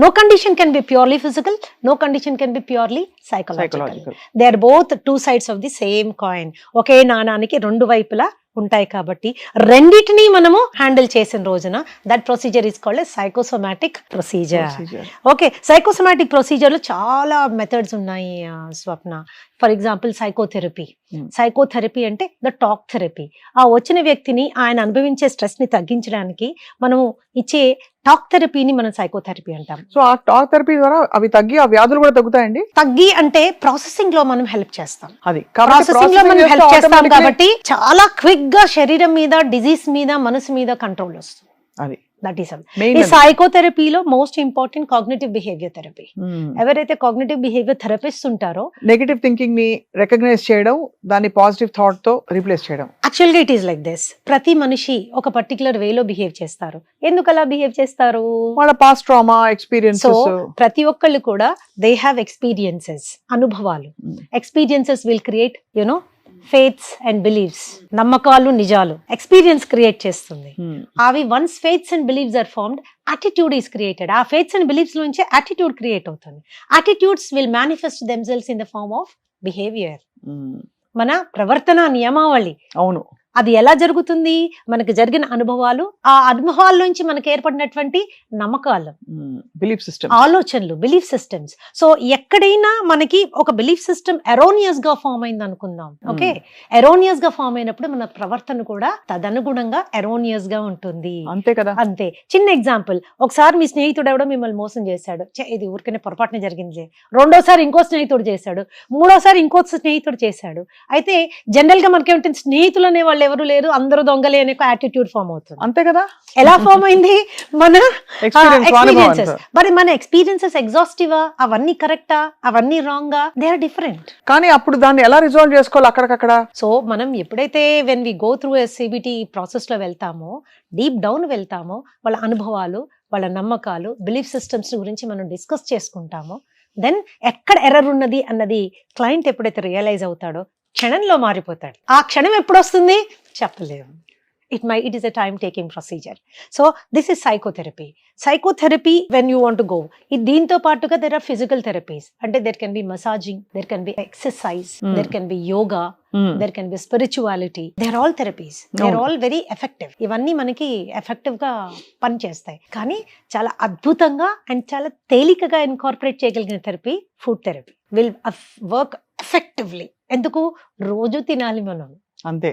No condition can be purely physical, no condition can be purely psychological. They are both 2 sides of the same coin. ఒకే నాణానికి 2 వైపులా ఉంటాయి కాబట్టి రెండిటిని మనము హ్యాండిల్ చేసిన రోజున that procedure is called psychosomatic procedure. Okay, psychosomatic procedure లో చాలా మెథడ్స్ ఉన్నాయి స్వప్న. ఫర్ ఎగ్జాంపుల్ సైకోథెరపీ అంటే ద టాక్ థెరపీ. ఆ వచ్చిన వ్యక్తిని ఆయన అనుభవించే స్ట్రెస్ ని తగ్గించడానికి మనము ఇచ్చే టాక్ థెరపీని మనం సైకోథెరపీ అంటాం. సో ఆ టాక్ థెరపీ ద్వారా అవి తగ్గి ఆ వ్యాధులు కూడా తగ్గుతాయండి. తగ్గి అంటే ప్రాసెసింగ్ లో మనం హెల్ప్ చేస్తాం. అది ప్రాసెసింగ్ లో మనం హెల్ప్ చేస్తాం కాబట్టి చాలా క్విక్ గా శరీరం మీద, డిజీజ్ మీద, మనసు మీద కంట్రోల్ వస్తుంది. అది దట్ ఈస్ ఈ సైకోథెరపీలో most important cognitive behaviour therapy. ఎవరైతే కాగ్నిటివ్ బిహేవియర్ థెరపిస్ట్ ఉంటారో నెగటివ్ థింకింగ్ ని రికగ్నైజ్ చేయడం, దాన్ని పాజిటివ్ థాట్ తో రీప్లేస్ చేయడం. యాక్చువల్ గా ఇట్ ఈస్ లైక్ దిస్. ప్రతి మనిషి ఒక పర్టికులర్ వేలో బిహేవ్ చేస్తారు. ఎందుకు అలా బిహేవ్ చేస్తారు? వాళ్ళ పాస్ట్ ట్రామా ఎక్స్పీరియన్సెస్. ప్రతి ఒక్కళ్ళు కూడా దే హ్యావ్ ఎక్స్పీరియన్సెస్, అనుభవాలు. Experiences will create you know faiths and beliefs. నమ్మకాలు, నిజాలు ఎక్స్పీరియన్స్ క్రియేట్ చేస్తుంది. అవి once faiths and beliefs are formed, attitude is created. ఆ ఫేత్స్ అండ్ బిలీవ్స్ నుంచి యాటిట్యూడ్ క్రియేట్ అవుతుంది. Attitudes will manifest themselves in the form of behaviour. మన ప్రవర్తన నియమావళి. అవును. అది ఎలా జరుగుతుంది? మనకు జరిగిన అనుభవాలు, ఆ అనుభవాల నుంచి మనకు ఏర్పడినటువంటి నమ్మకాలు, బిలీఫ్ సిస్టమ్, ఆలోచనలు, బిలీఫ్ సిస్టమ్స్. సో ఎక్కడైనా మనకి ఒక బిలీఫ్ సిస్టమ్ ఎరోనియస్ గా ఫామ్ అయింది అనుకుందాం. ఓకే, ఎరోనియస్ గా ఫామ్ అయినప్పుడు మన ప్రవర్తన కూడా తదనుగుణంగా ఎరోనియస్ గా ఉంటుంది. అంతే కదా. అంతే. చిన్న ఎగ్జాంపుల్, ఒకసారి మీ స్నేహితుడు ఎవడో మిమ్మల్ని మోసం చేశాడు. ఇది ఊరికనే పొరపాటున జరిగింది. రెండోసారి ఇంకో స్నేహితుడు చేశాడు. మూడోసారి ఇంకో స్నేహితుడు చేశాడు. అయితే జనరల్ గా మనకేమిటి, స్నేహితులు అనే వాళ్ళు ఎవరు లేరు, అందరూ దొంగలే అనే యాటిట్యూడ్ ఫామ్ అవుతుంది. అంతే కదా. ఎలా ఫామ్ అయింది? మన ఎక్స్పీరియన్సెస్. మరి మన ఎక్స్పీరియన్సెస్ ఎగ్జాస్టివా? అవన్నీ కరెక్టా? అవన్నీ రాంగా? They are different. కానీ అప్పుడు దాన్ని ఎలా రిజాల్వ్ చేసుకోవాలి అక్కడికక్కడ? సో మనం ఎప్పుడైతే when we go through CBT process లో వెళ్తామో, డీప్ డౌన్ వెళ్తామో, వాళ్ళ అనుభవాలు, వాళ్ళ నమ్మకాలు, బిలీఫ్ సిస్టమ్స్ గురించి మనం డిస్కస్ చేసుకుంటామో, దెన్ ఎక్కడ ఎర్రర్ ఉన్నది అన్నది క్లయింట్ ఎప్పుడైతే రియలైజ్ అవుతాడో క్షణంలో మారిపోతాడు. ఆ క్షణం ఎప్పుడు వస్తుంది చెప్పలేము. it is a time taking procedure. So this is psychotherapy when you want to go. దీంతో పాటుగా there are physical therapies. అంటే there can be massaging, there can be exercise, there can be yoga, there can be spirituality. They are all therapies. They are all very effective. ఇవన్నీ మనకి effective గా పనిచేస్తాయి. కానీ చాలా అద్భుతంగా అండ్ చాలా తేలికగా ఇన్కార్పొరేట్ చేయగలిగిన therapy food therapy will work effectively. ఎందుకు? రోజు తినాలి మనం. అంతే.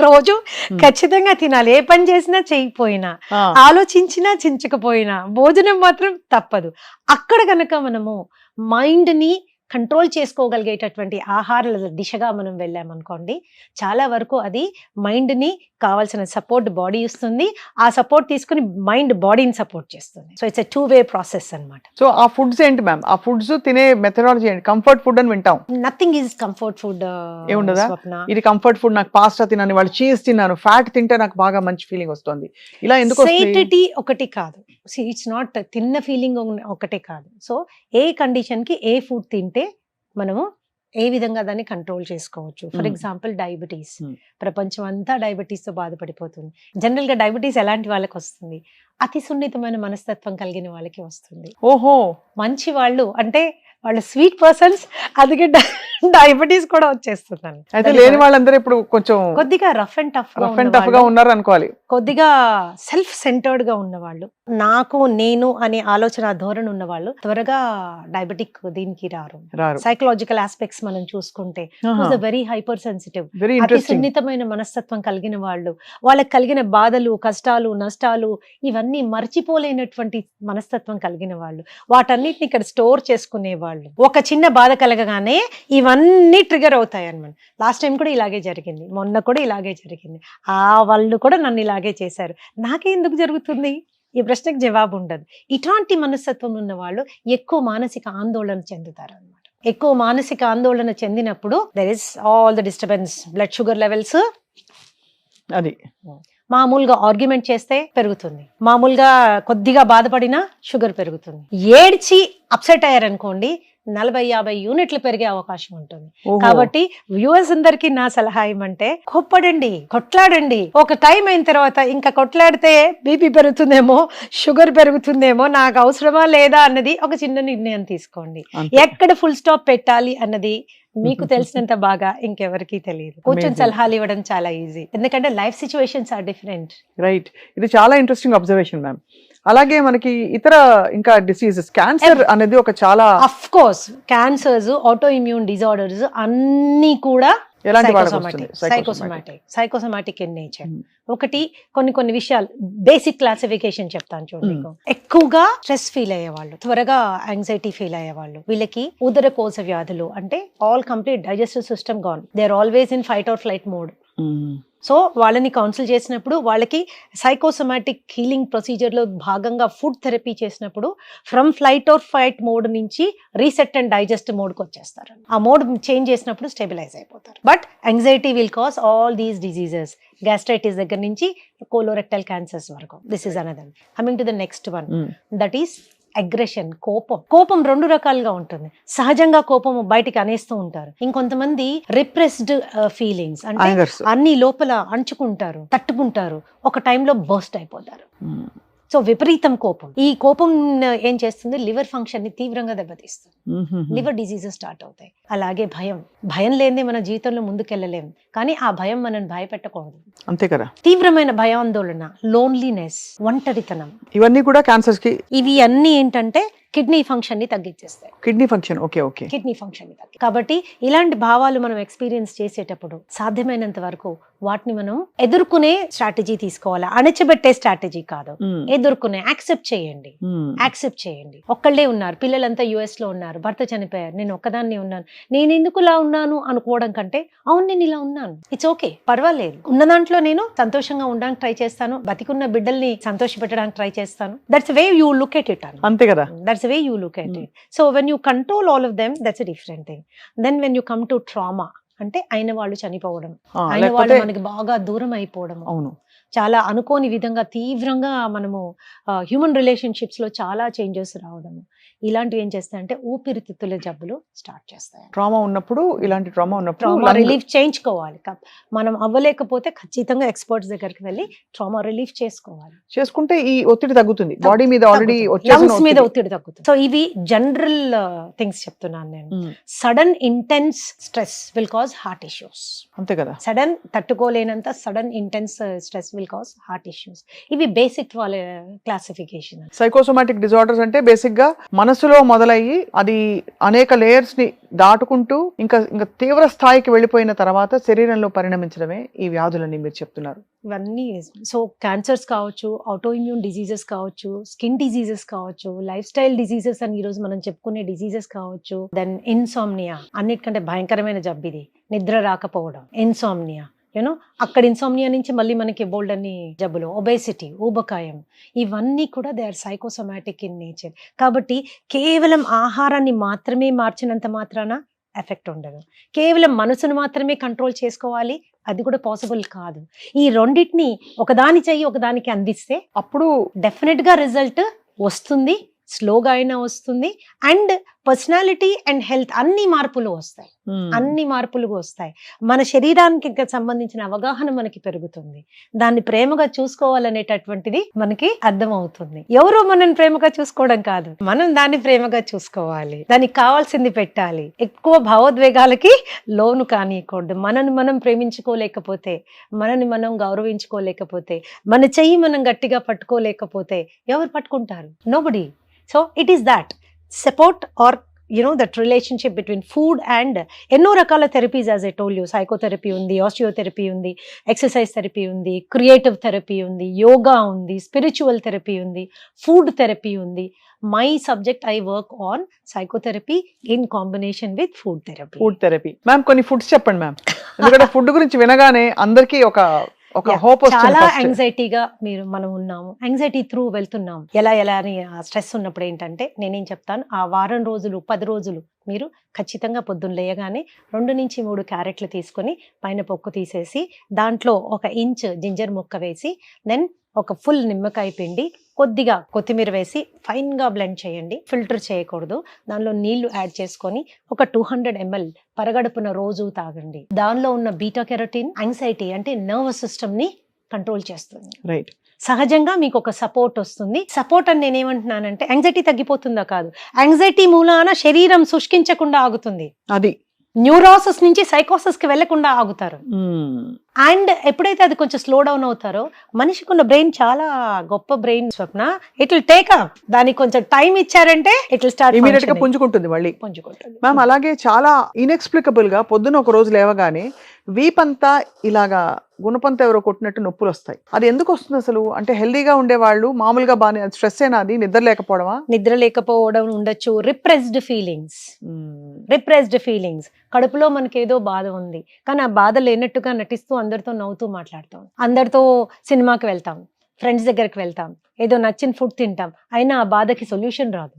రోజు ఖచ్చితంగా తినాలి. ఏ పని చేసినా చేయకపోయినా, ఆలోచించినా చించకపోయినా, భోజనం మాత్రం తప్పదు. అక్కడ గనక మనము మైండ్ ని కంట్రోల్ చేసుకోగలిగేటటువంటి ఆహారాల దిశగా మనం వెళ్ళామనుకోండి, చాలా వరకు అది మైండ్ ని కావాల్సిన సపోర్ట్ బాడీ ఇస్తుంది. ఆ సపోర్ట్ తీసుకుని మైండ్ బాడీని సపోర్ట్ చేస్తుంది. So it's a 2-way process అన్నమాట. సో ఆ ఫుడ్స్ ఏంటి మ్యామ్? ఆ ఫుడ్స్ తినే మెథడాలజీ ఏంటి? కంఫర్ట్ ఫుడ్ అని వింటాం. Nothing is comfort food. ఏముండదా? ఇది కంఫర్ట్ ఫుడ్, నాకు పాస్తా తిన్నాను, వాళ్ళు చీజ్ తిన్నాను, ఫ్యాట్ తింటే నాకు బాగా మంచి ఫీలింగ్ వస్తుంది, ఇలా ఎందుకు? సేటిటీ ఒకటి కాదు. ఇట్స్ నాట్ తిన్న ఫీలింగ్ ఒకటే కాదు. సో ఏ కండిషన్ కి ఏ ఫుడ్ తింటే మనము ఏ విధంగా దాన్ని కంట్రోల్ చేసుకోవచ్చు. For example diabetes. ప్రపంచం అంతా డయాబెటీస్ తో బాధపడిపోతుంది. జనరల్ గా డయాబెటీస్ ఎలాంటి వాళ్ళకి వస్తుంది? అతి సున్నితమైన మనస్తత్వం కలిగిన వాళ్ళకి వస్తుంది. ఓహో. మంచి వాళ్ళు అంటే వాళ్ళు స్వీట్ పర్సన్స్, అందుకే డయాబెటీస్ కూడా వచ్చేస్తుందని. అయితే లేని వాళ్ళందరూ ఇప్పుడు కొంచెం కొద్దిగా రఫ్ అండ్ టఫ్ గా ఉన్నారు అనుకోవాలి. కొద్దిగా సెల్ఫ్ సెంటర్డ్ గా ఉన్నవాళ్ళు, నాకు నేను అనే ఆలోచన ధోరణి ఉన్న వాళ్ళు త్వరగా డయాబెటిక్ దీనికి రారు. సైకలాజికల్ ఆస్పెక్ట్స్ మనం చూసుకుంటే వెరీ హైపర్ సెన్సిటివ్, అతి సున్నితమైన మనస్తత్వం కలిగిన వాళ్ళు, వాళ్ళకి కలిగిన బాధలు, కష్టాలు, నష్టాలు ఇవన్నీ మర్చిపోలేనటువంటి మనస్తత్వం కలిగిన వాళ్ళు, వాటన్నిటిని ఇక్కడ స్టోర్ చేసుకునే వాళ్ళు. ఒక చిన్న బాధ కలగగానే ఇవన్నీ ట్రిగర్ అవుతాయి అన్నమాట. లాస్ట్ టైం కూడా ఇలాగే జరిగింది, మొన్న కూడా ఇలాగే జరిగింది, ఆ వాళ్ళు కూడా నన్ను ఇలాగే చేశారు, నాకే ఎందుకు జరుగుతుంది? ఈ ప్రశ్నకు జవాబు ఉండదు. ఇట్లాంటి మనస్తత్వం ఉన్న వాళ్ళు ఎక్కువ మానసిక ఆందోళన చెందుతారు అన్నమాట. ఎక్కువ మానసిక ఆందోళన చెందినప్పుడు there is all the disturbance, blood sugar levels, అది మామూలుగా ఆర్గ్యుమెంట్ చేస్తే పెరుగుతుంది, మామూలుగా కొద్దిగా బాధపడినా షుగర్ పెరుగుతుంది, ఏడ్చి అప్సెట్ అయ్యారనుకోండి 40-50 యూనిట్లు పెరిగే అవకాశం ఉంటుంది. కాబట్టి వ్యూవర్స్ అందరికి నా సలహా ఏమంటే, కోప్పడండి, కొట్లాడండి. ఒక టైం అయిన తర్వాత ఇంకా కొట్లాడితే బీపీ పెరుగుతుందేమో, షుగర్ పెరుగుతుందేమో, నాకు అవసరమా లేదా అన్నది ఒక చిన్న నిర్ణయం తీసుకోండి. ఎక్కడ ఫుల్ స్టాప్ పెట్టాలి అన్నది మీకు తెలిసినంత బాగా ఇంకెవరికి తెలియదు. కూర్చొని Amazing. సలహాలు ఇవ్వడం చాలా ఈజీ, ఎందుకంటే life situations are different. Right, ఇది చాలా ఇంట్రెస్టింగ్ అబ్జర్వేషన్ మ్యామ్. అలాగే మనకి ఇతర ఇంకా డిసీజెస్, క్యాన్సర్ అనేది ఒక చాలా of course cancers, auto immune disorders అన్నీ కూడా ఎలాంటి వాళ్ళకి వస్తుంది? Psychosomatic in nature. ఒకటి కొన్ని విషయాలు బేసిక్ క్లాసిఫికేషన్ చెప్తాను చూడండి. ఎక్కువగా స్ట్రెస్ ఫీల్ అయ్యేవాళ్ళు, త్వరగా యాంగ్జైటీ ఫీల్ అయ్యేవాళ్ళు, వీళ్ళకి ఉదరకోశ వ్యాధులు, అంటే all complete digestive system gone, they are always in fight or flight mode. So వాళ్ళని కౌన్సిల్ చేసినప్పుడు వాళ్ళకి సైకోసోమాటిక్ హీలింగ్ ప్రొసీజర్ లో భాగంగా ఫుడ్ థెరపీ చేసినప్పుడు from flight or fight mode నుంచి రీసెట్ అండ్ డైజెస్ట్ మోడ్ కి వచ్చేస్తారు. ఆ మోడ్ చేంజ్ చేసినప్పుడు స్టెబిలైజ్ అయిపోతారు. But anxiety will cause all these diseases, gastritis దగ్గర నుంచి కోలోరెక్టల్ క్యాన్సర్స్ వరకు. This is another. Coming to the next one, that is aggression. కోపం రెండు రకాలుగా ఉంటుంది. సహజంగా కోపం బయటికి అనేస్తూ ఉంటారు. ఇంకొంతమంది రిప్రెస్డ్ ఫీలింగ్స్, అంటే అన్ని లోపల అంచుకుంటారు, తట్టుకుంటారు, ఒక టైంలో బర్స్ట్ అయిపోతారు. సో విపరీతం కోపం. ఈ కోపం ఏం చేస్తుంది? లివర్ ఫంక్షన్ ని తీవ్రంగా దెబ్బతీస్తుంది. లివర్ డిసీజెస్ స్టార్ట్ అవుతాయి. అలాగే భయం లేనిదే మన జీవితంలో ముందుకెళ్ళలేము. కానీ ఆ భయం మనం భయపెట్టకూడదు. అంతే కదా. తీవ్రమైన భయాందోళన, లోన్లీనెస్, ఒంటరితనం, ఇవన్నీ కూడా క్యాన్సర్స్ కి. ఇవి అన్ని ఏంటంటే కిడ్నీ ఫంక్షన్ ని తగ్గించేస్తాయి. Kidney function, okay. Kidney function ని తగ్గి. కాబట్టి ఇలాంటి భావాలు మనం ఎక్స్పీరియన్స్ చేసేటప్పుడు సాధ్యమైనంత వరకు వాటిని మనం ఎదుర్కొనే స్ట్రాటజీ తీసుకోవాలి. అణచిపెట్టే స్ట్రాటజీ కాదు, ఎదుర్కొనే. యాక్సెప్ట్ చేయండి. ఒక్కళ్ళే ఉన్నారు, పిల్లలంతా యుఎస్ లో ఉన్నారు, భర్త చనిపోయారు, నేను ఒక్కదాన్ని ఉన్నాను, నేను ఎందుకు ఇలా ఉన్నాను అనుకోవడం కంటే, అవును నేను ఇలా ఉన్నాను, ఇట్స్ ఓకే, పర్వాలేదు, ఉన్న దాంట్లో నేను సంతోషంగా ఉండడానికి ట్రై చేస్తాను, బతికున్న బిడ్డల్ని సంతోష పెట్టడానికి ట్రై చేస్తాను. That's way you look at it. అంతే కదా. That's the way you look at it. So when you control all of them, that's a different thing. Then when you come to trauma, అంటే అయిన వాళ్ళు చనిపోవడం, అయిన వాళ్ళు మనకి బాగా దూరం అయిపోవడం, చాలా అనుకోని విధంగా తీవ్రంగా మనము హ్యూమన్ రిలేషన్షిప్స్ లో చాలా చేంజెస్ రావడం, ఇలాంటివి ఏం చేస్తాయంటే ఊపిరితిత్తుల జబ్బులు స్టార్ట్ చేస్తాయి. ఇలాంటి ట్రామా ఉన్నప్పుడు రిలీఫ్ చేయించుకోవాలి. మనం అవ్వలేకపోతే ఖచ్చితంగా ఎక్స్పర్ట్స్ దగ్గరికి వెళ్ళి ట్రామా రిలీఫ్ చేసుకుంటే ఈ ఒత్తిడి తగ్గుతుంది, బాడీ మీద ఆల్రెడీ లంగ్స్ మీద ఒత్తిడి తగ్గుతుంది. సో ఇవి జనరల్ థింగ్స్ చెప్తున్నాను నేను. Sudden intense stress will cause heart issues. అంతే కదా. సడన్ తట్టుకోలేనంత sudden intense stress will cause heart issues. ఇవి బేసిక్ వాళ్ళ క్లాసిఫికేషన్. సైకోసోమాటిక్ డిజార్డర్స్ అంటే బేసిక్ గా మనసులో మొదలయ్యి అది అనేక లేయర్స్ ని దాటుకుంటూ ఇంకా తీవ్ర స్థాయికి వెళ్ళిపోయిన తర్వాత శరీరంలో పరిణమించడమే ఈ వ్యాధులని మీరు చెప్తున్నారు. ఇవన్నీ సో క్యాన్సర్స్ కావచ్చు, ఆటో ఇమ్యూన్ డిజీజెస్ కావచ్చు, స్కిన్ డిజీజెస్ కావచ్చు, లైఫ్ స్టైల్ డిజీజెస్ అని ఈ రోజు మనం చెప్పుకునే డిజీజెస్ కావచ్చు. దెన్ ఇన్సామ్నియా, అన్నిటికంటే భయంకరమైన జబ్బు ఇది, నిద్ర రాకపోవడం, ఇన్సామ్నియా. అక్కడ ఇన్సామ్నియా నుంచి మళ్ళీ మనకి బోల్డ్ అన్ని జబ్బులు, ఒబేసిటీ, ఊబకాయం, ఇవన్నీ కూడా they are psychosomatic in nature. కాబట్టి కేవలం ఆహారాన్ని మాత్రమే మార్చినంత మాత్రాన ఎఫెక్ట్ ఉండదు. కేవలం మనసును మాత్రమే కంట్రోల్ చేసుకోవాలి, అది కూడా పాసిబుల్ కాదు. ఈ రెండింటిని ఒకదాని చెయ్యి ఒకదానికి అందిస్తే అప్పుడు డెఫినెట్ గా రిజల్ట్ వస్తుంది, స్లోగా అయినా వస్తుంది. అండ్ పర్సనాలిటీ అండ్ హెల్త్ అన్ని మార్పులు వస్తాయి. మన శరీరానికి సంబంధించిన అవగాహన మనకి పెరుగుతుంది. దాన్ని ప్రేమగా చూసుకోవాలనేటటువంటిది మనకి అర్థం అవుతుంది. ఎవరో మనం ప్రేమగా చూసుకోవడం కాదు, మనం దాన్ని ప్రేమగా చూసుకోవాలి, దానికి కావాల్సింది పెట్టాలి. ఎక్కువ భావోద్వేగాలకి లోను కానియకూడదు. మనని మనం ప్రేమించుకోలేకపోతే, మనని మనం గౌరవించుకోలేకపోతే, మన చెయ్యి మనం గట్టిగా పట్టుకోలేకపోతే ఎవరు పట్టుకుంటారు? Nobody. So it is that support or that relationship between food and ఎన్నో రకాల therapies, as I told you, psychotherapy ఉంది, ఆస్టియోథెరపీ ఉంది, ఎక్సర్సైజ్ థెరపీ ఉంది, క్రియేటివ్ థెరపీ ఉంది, యోగా ఉంది, స్పిరిచువల్ థెరపీ ఉంది, ఫుడ్ థెరపీ ఉంది. My subject, I work on psychotherapy in combination with food therapy. Ma'am కొన్ని ఫుడ్స్ చెప్పండి మ్యామ్, ఎందుకంటే ఫుడ్ గురించి వినగానే అందరికీ ఒక హోప్ వస్తుంది. చాలా యాంగ్జైటీగా మనం ఉన్నాము, యాంగ్జైటీ త్రూ వెళ్తున్నాము. ఎలా అని స్ట్రెస్ ఉన్నప్పుడు ఏంటంటే నేనేం చెప్తాను, ఆ వారం రోజులు 10 రోజులు మీరు ఖచ్చితంగా పొద్దున్న లేయగానే 2 నుంచి 3 క్యారెట్లు తీసుకొని పైన పొక్కు తీసేసి దాంట్లో 1 ఇంచ్ జింజర్ ముక్క వేసి, దెన్ ఒక ఫుల్ నిమ్మకాయ పిండి, కొద్దిగా కొత్తిమీర వేసి ఫైన్ గా బ్లెండ్ చేయండి. ఫిల్టర్ చేయకూడదు. దానిలో నీళ్లు యాడ్ చేసుకొని ఒక 200 ml పరగడుపున రోజు తాగండి. దానిలో ఉన్న బీటా కెరోటిన్ యాంగ్జైటీ అంటే నర్వస్ సిస్టమ్ ని కంట్రోల్ చేస్తుంది. రైట్. సహజంగా మీకు ఒక సపోర్ట్ వస్తుంది. సపోర్ట్ అని నేనేమంటున్నానంటే యాంగ్జైటీ తగ్గిపోతుందా కాదు, యాంగ్జైటీ మూలాన శరీరం శుష్కించకుండా ఆగుతుంది. అది న్యూరోసిస్ నుంచి సైకోసిస్ కి వెళ్లకుండా ఆగుతారు. అండ్ ఎప్పుడైతే అది కొంచెం స్లో డౌన్ అవుతారో, మనిషికి ఉన్న బ్రెయిన్ చాలా గొప్ప brain Swapna. It will take up, దానికి కొంచెం టైం ఇచ్చారంటే ఇట్ విల్ స్టార్ట్ ఇమీడియట్ గా పుంజుకుంటుంది మళ్ళీ. పుంజుకుంటుంది. మ్యామ్ అలాగే చాలా ఇన్ఎక్స్ప్లికబుల్ గా పొద్దున ఒక రోజు లేవగానే వీపంతా ఇలాగా గుణపంత ఎవరో కొట్టినట్టు నొప్పులు వస్తాయి. అది ఎందుకు వస్తుంది అసలు? అంటే హెల్దీగా ఉండేవాళ్ళు మామూలుగా బాగానే, స్ట్రెస్ ఏనా, అది నిద్ర లేకపోవడమా? నిద్ర లేకపోవడం ఉండొచ్చు, రిప్రెస్డ్ ఫీలింగ్స్. కడుపులో మనకి ఏదో బాధ ఉంది, కానీ ఆ బాధ లేనట్టుగా నటిస్తూ అందరితో నవ్వుతూ మాట్లాడతాం, అందరితో సినిమాకి వెళ్తాం, ఫ్రెండ్స్ దగ్గరికి వెళ్తాం, ఏదో నచ్చిన ఫుడ్ తింటాం, అయినా ఆ బాధకి సొల్యూషన్ రాదు.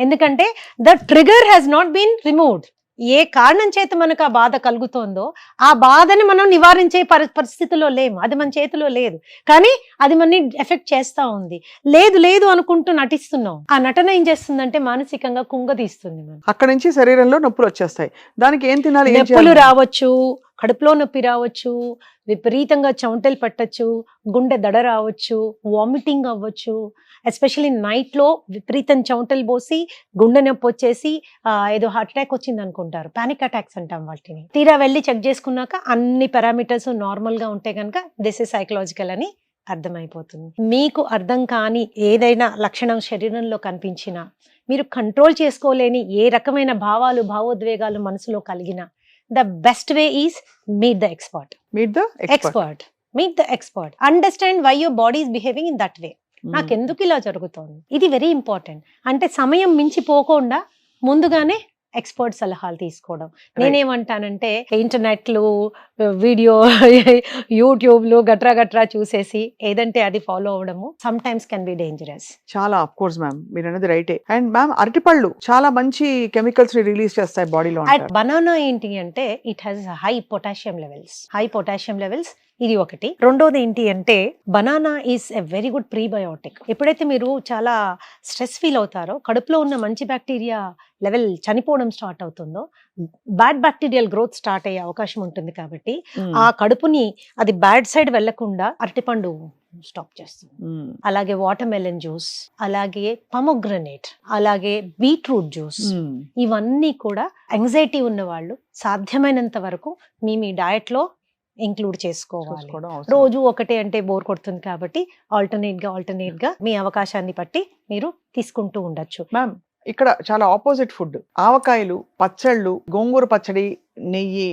ఎందుకంటే the trigger has not been removed. ఏ కారణం చేత మనకు ఆ బాధ కలుగుతోందో ఆ బాధని మనం నివారించే పరిస్థితిలో లేము, అది మన చేతిలో లేదు, కానీ అది మనని ఎఫెక్ట్ చేస్తా ఉంది. లేదు అనుకుంటూ నటిస్తున్నాం. ఆ నటన ఏం చేస్తుందంటే మానసికంగా కుంగదీస్తుంది. మనం అక్కడి నుంచి శరీరంలో నొప్పులు వచ్చేస్తాయి. దానికి ఏం తినాలి? నొప్పులు రావచ్చు, కడుపులో నొప్పి రావచ్చు, విపరీతంగా చెమటలు పట్టచ్చు, గుండె దడ రావచ్చు, వామిటింగ్ అవ్వచ్చు. ఎస్పెషల్లీ నైట్ లో విపరీతం చెమటలు పోసి గుండె నొప్పి వచ్చేసి ఏదో హార్ట్ అటాక్ వచ్చింది అనుకుంటారు, పానిక్ అటాక్స్ అంటాం వాటిని. తీరా వెళ్ళి చెక్ చేసుకున్నాక అన్ని పారామీటర్స్ నార్మల్ గా ఉంటే కనుక దిస్ ఇస్ సైకలాజికల్ అని అర్థమైపోతుంది. మీకు అర్థం కాని ఏదైనా లక్షణం శరీరంలో కనిపించినా, మీరు కంట్రోల్ చేసుకోలేని ఏ రకమైన భావాలు భావోద్వేగాలు మనసులో కలిగినా, the best way is meet the expert. Meet the expert. Understand why your body is behaving in that way. నాకు ఎందుకు ఇలా జరుగుతోంది, ఇది వెరీ ఇంపార్టెంట్. అంటే సమయం మించిపోకుండా ముందుగానే ఎక్స్పర్ట్ సలహాలు తీసుకోవడం. నేనేమంటానంటే ఇంటర్నెట్లు, వీడియో, యూట్యూబ్లు గట్రా చూసేసి ఏదంటే అది ఫాలో అవడము sometimes can be dangerous. చాలా ఆఫ్ కోర్స్ మ్యామ్, మీరు అనేది రైటే. అండ్ మ్యామ్ అరటిపళ్ళు చాలా మంచి కెమికల్స్ రిలీజ్ చేస్తాయి బాడీలో. బనానా ఏంటి అంటే it has high potassium levels. ఇది ఒకటి. రెండోది ఏంటి అంటే banana is a very good prebiotic. ఎప్పుడైతే మీరు చాలా స్ట్రెస్ ఫీల్ అవుతారో, కడుపులో ఉన్న మంచి బ్యాక్టీరియా లెవెల్ చనిపోవడం స్టార్ట్ అవుతుందో, బ్యాడ్ బ్యాక్టీరియల్ గ్రోత్ స్టార్ట్ అయ్యే అవకాశం ఉంటుంది. కాబట్టి ఆ కడుపుని అది బ్యాడ్ సైడ్ వెళ్లకుండా అరటిపండు స్టాప్ చేస్తుంది. అలాగే వాటర్ మెలన్ జ్యూస్, అలాగే పొమోగ్రనేట్, అలాగే బీట్రూట్ జ్యూస్, ఇవన్నీ కూడా యాంగ్జైటీ ఉన్న వాళ్ళు సాధ్యమైనంత వరకు మీ డయట్ లో ఇంక్లూడ్ చేసుకోవాలి. రోజు ఒకటే అంటే బోర్ కొడుతుంది కాబట్టి ఆల్టర్నేట్ గా మీ అవకాశాన్ని బట్టి మీరు తీసుకుంటూ ఉండొచ్చు. మ్యామ్ ఇక్కడ చాలా ఆపోజిట్ ఫుడ్, ఆవకాయలు, పచ్చళ్ళు, గోంగూర పచ్చడి, నెయ్యి,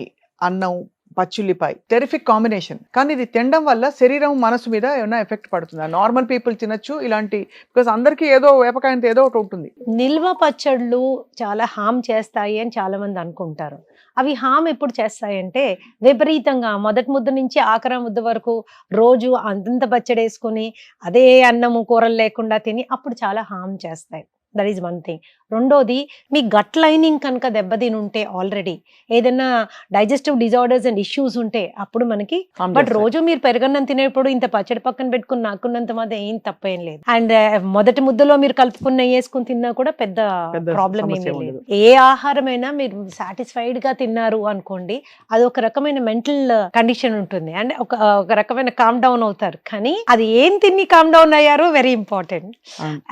అన్నం, పచ్చిల్లిపాయ, టెరిఫిక్ కాంబినేషన్. కానీ ఇది తినడం వల్ల శరీరం మనసు మీద ఏమైనా ఎఫెక్ట్ పడుతుందా? నార్మల్ పీపుల్ తినొచ్చు ఇలాంటి, బికాస్ అందరికి ఏదో వేపకాయంతో ఏదో ఒకటి ఉంటుంది. నిల్వ పచ్చళ్ళు చాలా హామ్ చేస్తాయి అని చాలా మంది అనుకుంటారు. అవి హామ్ ఎప్పుడు చేస్తాయంటే విపరీతంగా మొదటి ముద్ద నుంచి ఆఖరి ముద్ద వరకు రోజు అంతంత పచ్చడి వేసుకుని అదే అన్నము కూరలు లేకుండా తిని అప్పుడు చాలా హామ్ చేస్తాయి. That is one thing. రెండోది, మీ గట్ లైనింగ్ కనుక దెబ్బతిని ఉంటే, ఆల్రెడీ ఏదైనా డైజెస్టివ్ డిజార్డర్స్ అండ్ ఇష్యూస్ ఉంటే అప్పుడు మనకి. బట్ రోజు మీరు పెరగన్నం తినేప్పుడు ఇంత పచ్చడి పక్కన పెట్టుకుని నాకున్నంత మాత్రం ఏం తప్పేం లేదు. అండ్ మొదటి ముద్దలో మీరు కలుపుకున్న వేసుకుని తిన్నా కూడా పెద్ద ప్రాబ్లం ఏమీ లేదు. ఏ ఆహారమైనా మీరు సాటిస్ఫైడ్ గా తిన్నారు అనుకోండి, అది ఒక రకమైన మెంటల్ కండిషన్ ఉంటుంది, అండ్ ఒక రకమైన కామ్ డౌన్ అవుతారు. కానీ అది ఏం తిని కామ్ డౌన్ అయ్యారు వెరీ ఇంపార్టెంట్.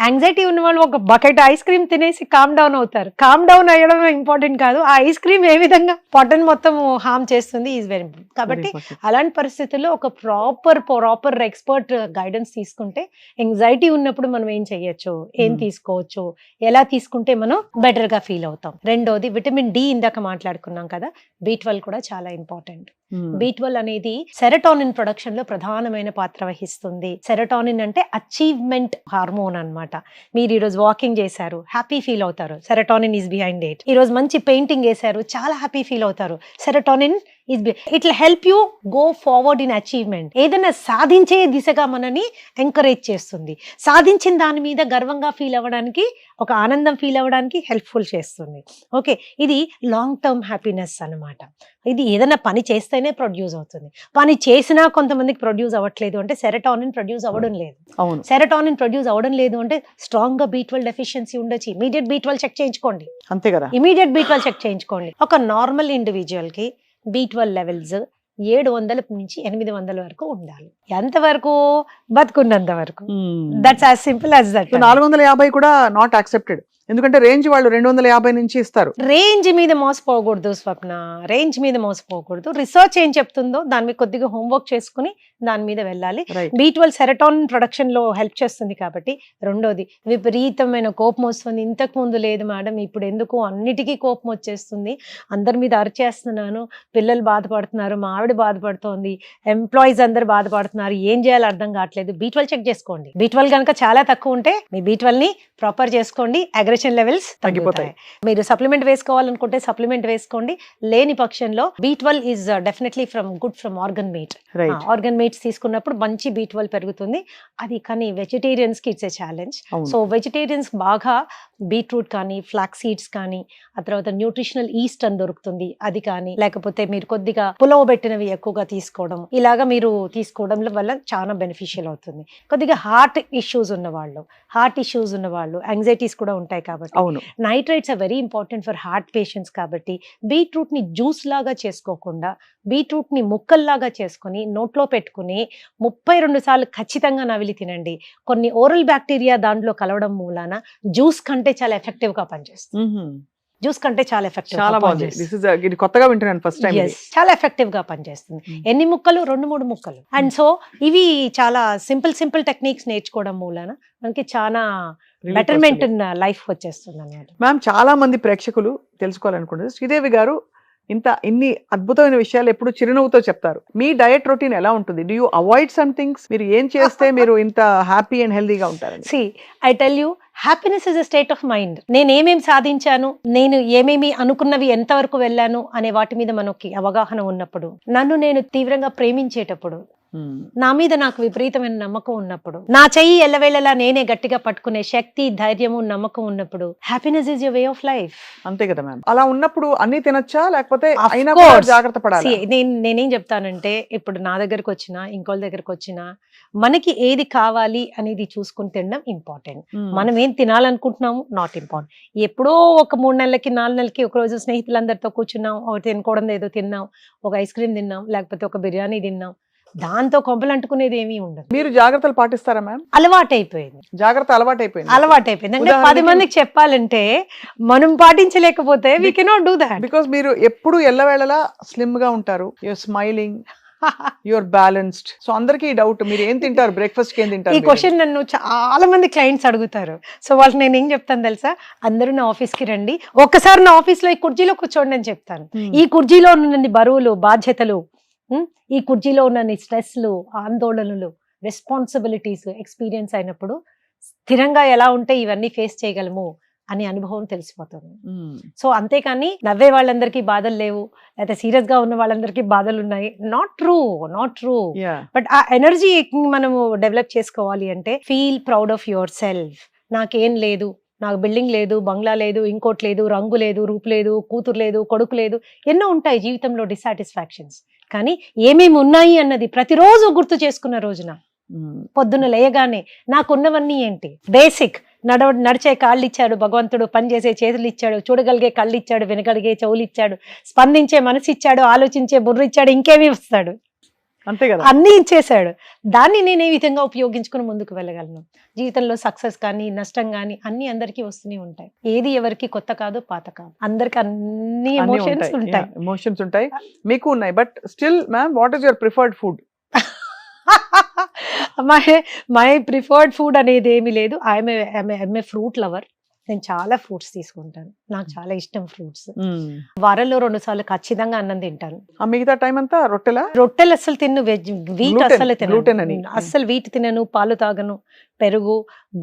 యాంగ్జైటీ ఉన్న వాళ్ళు ఒక బకెట్ ఐస్ క్రీమ్ తినేసి కామ్ డౌన్ అవుతారు. కామ్ డౌన్ అయ్యడం ఇంపార్టెంట్ కాదు, ఆ ఐస్ క్రీమ్ ఏ విధంగా పొట్టను మొత్తం హార్మ్ చేస్తుంది ఈజ్ వెరీ ఇంపార్టెంట్. కాబట్టి అలాంటి పరిస్థితుల్లో ఒక ప్రాపర్ ఎక్స్పర్ట్ గైడెన్స్ తీసుకుంటే, యాంగ్జైటీ ఉన్నప్పుడు మనం ఏం చెయ్యొచ్చు, ఏం తీసుకోవచ్చు, ఎలా తీసుకుంటే మనం బెటర్ గా ఫీల్ అవుతాం. రెండోది విటమిన్ డి, ఇందాక మాట్లాడుకున్నాం కదా, B12 కూడా చాలా ఇంపార్టెంట్. B12 అనేది సెరటోనిన్ ప్రొడక్షన్ లో ప్రధానమైన పాత్ర వహిస్తుంది. సెరటోనిన్ అంటే అచీవ్మెంట్ హార్మోన్ అన్నమాట. మీరు ఈరోజు వాకింగ్ చేశారు, హ్యాపీ ఫీల్ అవుతారు, సెరటోనిన్ ఈస్ బిహైండ్ ఇట్. ఈ రోజు మంచి పెయింటింగ్ వేశారు, చాలా హ్యాపీ ఫీల్ అవుతారు, serotonin it will help you go forward in achievement. ఏదైనా సాధించే దిశగా మనని ఎంకరేజ్ చేస్తుంది. సాధించిన దాని మీద గర్వంగా ఫీల్ అవ్వడానికి, ఒక ఆనందం ఫీల్ అవ్వడానికి హెల్ప్ఫుల్ చేస్తుంది. ఓకే, ఇది లాంగ్ టర్మ్ హ్యాపీనెస్ అన్నమాట. ఇది ఏదైనా పని చేస్తేనే ప్రొడ్యూస్ అవుతుంది. పని చేసినా కొంతమందికి ప్రొడ్యూస్ అవ్వట్లేదు అంటే సెరటోనిన్ ప్రొడ్యూస్ అవ్వడం లేదు. సెరటోనిన్ ప్రొడ్యూస్ అవ్వడం లేదు అంటే స్ట్రాంగ్ గా B12 డెఫిషియన్సీ ఉండొచ్చు. ఇమీడియట్ B12 చెక్ చేయించుకోండి. అంతే కదా, ఇమీడియట్ B12 చెక్ చేయించుకోండి. ఒక నార్మల్ ఇండివిజువల్ కి B12 లెవెల్స్ 700 నుంచి 800 వరకు ఉండాలి. ఎంతవరకు? బతుకున్నంత వరకు. That's as simple as that. 450 కూడా నాట్ యాక్సెప్టెడ్. ఎందుకంటే రేంజ్ వాళ్ళు 250 నుంచి ఇస్తారు. రేంజ్ మీద మోసపోకూడదు స్వప్న, రేంజ్ మీద మోసపోకూడదు. రిసర్చ్ ఏం చెప్తుందో దాని మీద కొద్దిగా హోంవర్క్ చేసుకుని దాని మీద వెళ్ళాలి. రైట్. B12 సెరటోనిన్ ప్రొడక్షన్ లో హెల్ప్ చేస్తుంది కాబట్టి. రెండోది విపరీతమైన కోపం వస్తుంది. ఇంతకు ముందు లేదు మేడం, ఇప్పుడు ఎందుకు అన్నిటికీ కోపం వచ్చేస్తుంది, అందరి మీద అరిచేస్తున్నాను, పిల్లలు బాధపడుతున్నారు, మా ఆవిడ బాధపడుతోంది, ఎంప్లాయీస్ అందరు బాధపడుతున్నారు, ఏం చేయాలో అర్థం కావట్లేదు. B12 చెక్ చేసుకోండి. B12 కనుక చాలా తక్కువ ఉంటే మీ B12 ని ప్రాపర్ చేసుకోండి, అగ్రెషన్ లెవెల్స్ తగ్గిపోతాయి. మీరు సప్లిమెంట్ వేసుకోవాలనుకుంటే సప్లిమెంట్ వేసుకోండి. లేని పక్షంలో B12 is definitely good from organ meat. Right. Organ meats తీసుకున్నప్పుడు మంచి B12 పెరుగుతుంది. అది కానీ వెజిటేరియన్స్ కి ఇట్స్ ఏ ఛాలెంజ్. అవును. సో వెజిటేరియన్స్ బాగా బీట్రూట్ కానీ, ఫ్లాక్ సీడ్స్ కానీ, ఆ తర్వాత న్యూట్రిషనల్ ఈస్ట్ అని దొరుకుతుంది, అది కానీ, లేకపోతే మీరు కొద్దిగా పులవబెట్టినవి ఎక్కువగా తీసుకోవడం, ఇలాగా మీరు తీసుకోవడం వల్ల చాలా బెనిఫిషియల్ అవుతుంది. కొద్దిగా హార్ట్ ఇష్యూస్ ఉన్న వాళ్ళు యాంగ్జైటీస్ కూడా ఉంటాయి కాబట్టి అవును. Nitrates are very important for heart patients కాబట్టి బీట్రూట్ ని జ్యూస్ లాగా చేసుకోకుండా బీట్రూట్ ని ముక్కల్లాగా చేసుకుని నోట్లో పెట్టుకుని 32 సార్లు ఖచ్చితంగా నవిలి తినండి. కొన్ని ఓరల్ బ్యాక్టీరియా దాంట్లో కలవడం మూలాన జ్యూస్ కంటే చాలా ఎఫెక్టివ్ గా పనిచేస్తుంది. జ్యూస్ కంటే చాలా ఎఫెక్టివ్. చాలా బాగుంది. ఇది కొత్తగా వింటున్నాను ఫస్ట్ టైం. చాలా ఎఫెక్టివ్ గా పనిచేస్తుంది. ఎన్ని ముక్కలు? 2-3 ముక్కలు. అండ్ సో ఇవి చాలా సింపుల్ టెక్నిక్స్ నేర్చుకోవడం మూలాన మనకి చాలా బెటర్మెంట్ ఇన్ లైఫ్ వచ్చేస్తుంది అన్నమాట. మ్యామ్, చాలా మంది ప్రేక్షకులు తెలుసుకోవాలనుకుంటున్నారు, శ్రీదేవి గారు ఇన్ని అద్భుతమైన విషయాలు ఎప్పుడు చిరునవ్వుతో చెప్తారు. మీ డయట్ రొటీన్ ఎలా ఉంటుంది? Do you avoid some things? మీరు ఏం చేస్తే మీరు ఇంత హ్యాపీ అండ్ హెల్దీగా ఉంటారు? I tell you, happiness is a state of mind. నేను ఏమేమి సాధించాను, నేను ఏమేమి అనుకున్నవి ఎంతవరకు వెళ్ళాను అనే వాటి మీద మనకి అవగాహన ఉన్నప్పుడు, నన్ను నేను తీవ్రంగా ప్రేమించేటప్పుడు, నా మీద నాకు విపరీతమైన నమ్మకం ఉన్నప్పుడు, నా చెయ్యి ఎల్లవేళలా నేనే గట్టిగా పట్టుకునే శక్తి, ధైర్యము, నమ్మకం ఉన్నప్పుడు, happiness is your way of life. అంతే కదా మ్యామ్. అలా ఉన్నప్పుడు అన్ని తినొచ్చా, లేకపోతే Of అయినా course. కూడా జాగ్రత్త పడాలి? నేనేం చెప్తానంటే, ఇప్పుడు నా దగ్గరకు వచ్చినా ఇంకోళ్ళ దగ్గరకు వచ్చినా మనకి ఏది కావాలి అనేది చూసుకుని తినడం ఇంపార్టెంట్. మనం ఏం తినాలనుకుంటున్నాము నాట్ ఇంపార్టెంట్. ఎప్పుడో ఒక 3 నెలలకి 4 నెలలకి ఒక రోజు స్నేహితులందరితో కూర్చున్నాం, తినకూడదు ఏదో తిన్నాం, ఒక ఐస్ క్రీమ్ తిన్నాం, లేకపోతే ఒక బిర్యానీ తిన్నాం, దాంతో కొంపలు అంటుకునేది ఏమీ ఉండదు. మీరు జాగ్రత్తలు పాటిస్తారా మ్యామ్? అలవాటైపోయింది. అలవాటైపోయింది. అంటే 10 మందికి చెప్పాలంటే మనం పాటించలేకపోతే we cannot do that. Because మీరు ఎప్పుడు ఎల్లవేళలా స్లిమ్ గా ఉంటారు, you're smiling, you're balanced. So అందరికీ డౌట్, మీరు ఏం తింటారు, బ్రేక్ఫాస్ట్ కి ఏం తింటారు? ఈ క్వశ్చన్ నన్ను చాలా మంది క్లయింట్స్ అడుగుతారు. సో వాళ్ళకి నేను ఏం చెప్తాను తెలుసా, అందరూ నా ఆఫీస్ కి రండి, ఒక్కసారి నా ఆఫీస్ లో ఈ కుర్చీలో కూర్చోండి అని చెప్తాను. ఈ కుర్చీలో ఉన్న బరువులు, బాధ్యతలు, ఈ కుర్చీలో ఉన్న స్ట్రెస్లు, ఆందోళనలు, రెస్పాన్సిబిలిటీస్ ఎక్స్పీరియన్స్ అయినప్పుడు స్థిరంగా ఎలా ఉంటే ఇవన్నీ ఫేస్ చేయగలము అనే అనుభవం తెలిసిపోతుంది. సో అంతేకాని నవ్వే వాళ్ళందరికీ బాధలు లేవు, లేకపోతే సీరియస్ గా ఉన్న వాళ్ళందరికీ బాధలు ఉన్నాయి, నాట్ ట్రూ. బట్ ఆ ఎనర్జీ మనము డెవలప్ చేసుకోవాలి అంటే, feel proud of your self. నాకేం లేదు, నాకు బిల్డింగ్ లేదు, బంగ్లా లేదు, ఇంకోటి లేదు, రంగు లేదు, రూపు లేదు, కూతురు లేదు, కొడుకు లేదు, ఎన్నో ఉంటాయి జీవితంలో డిసాటిస్ఫాక్షన్స్. కానీ ఏమేమి ఉన్నాయి అన్నది ప్రతిరోజు గుర్తు చేసుకున్న రోజున, పొద్దున్న లేయగానే నాకున్నవన్నీ ఏంటి, బేసిక్ నడిచే కాళ్ళు ఇచ్చాడు భగవంతుడు, పనిచేసే చేతులు ఇచ్చాడు, చూడగలిగే కళ్ళు ఇచ్చాడు, వినగలిగే చెవులు ఇచ్చాడు, స్పందించే మనసు ఇచ్చాడు, ఆలోచించే బుర్ర ఇచ్చాడు, ఇంకేమీ ఇస్తాడు, అంతే కదా, అన్ని ఇచ్చేసాడు. దాన్ని నేను ఏ విధంగా ఉపయోగించుకుని ముందుకు వెళ్ళగలను? జీవితంలో సక్సెస్ కానీ నష్టం కానీ అన్ని అందరికీ వస్తూనే ఉంటాయి. ఏది ఎవరికి కొత్త కాదు, పాత కాదు, అందరికి అన్ని ఎమోషన్స్ ఉంటాయి, మీకు ఉన్నాయి. But still ma'am, what is your preferred food? My preferred food అనేది ఏమీ లేదు. I'm a fruit lover. నేను చాలా ఫ్రూట్స్ తీసుకుంటాను, నాకు చాలా ఇష్టం ఫ్రూట్స్. వారంలో 2 సార్లు ఖచ్చితంగా అన్నం తింటాను. మిగతా టైం అంతా రొట్టెలు అస్సలు తిన్ను, వీట్ అస్సలు తినను, అస్సలు వీట్ తినను, పాలు తాగను, పెరుగు,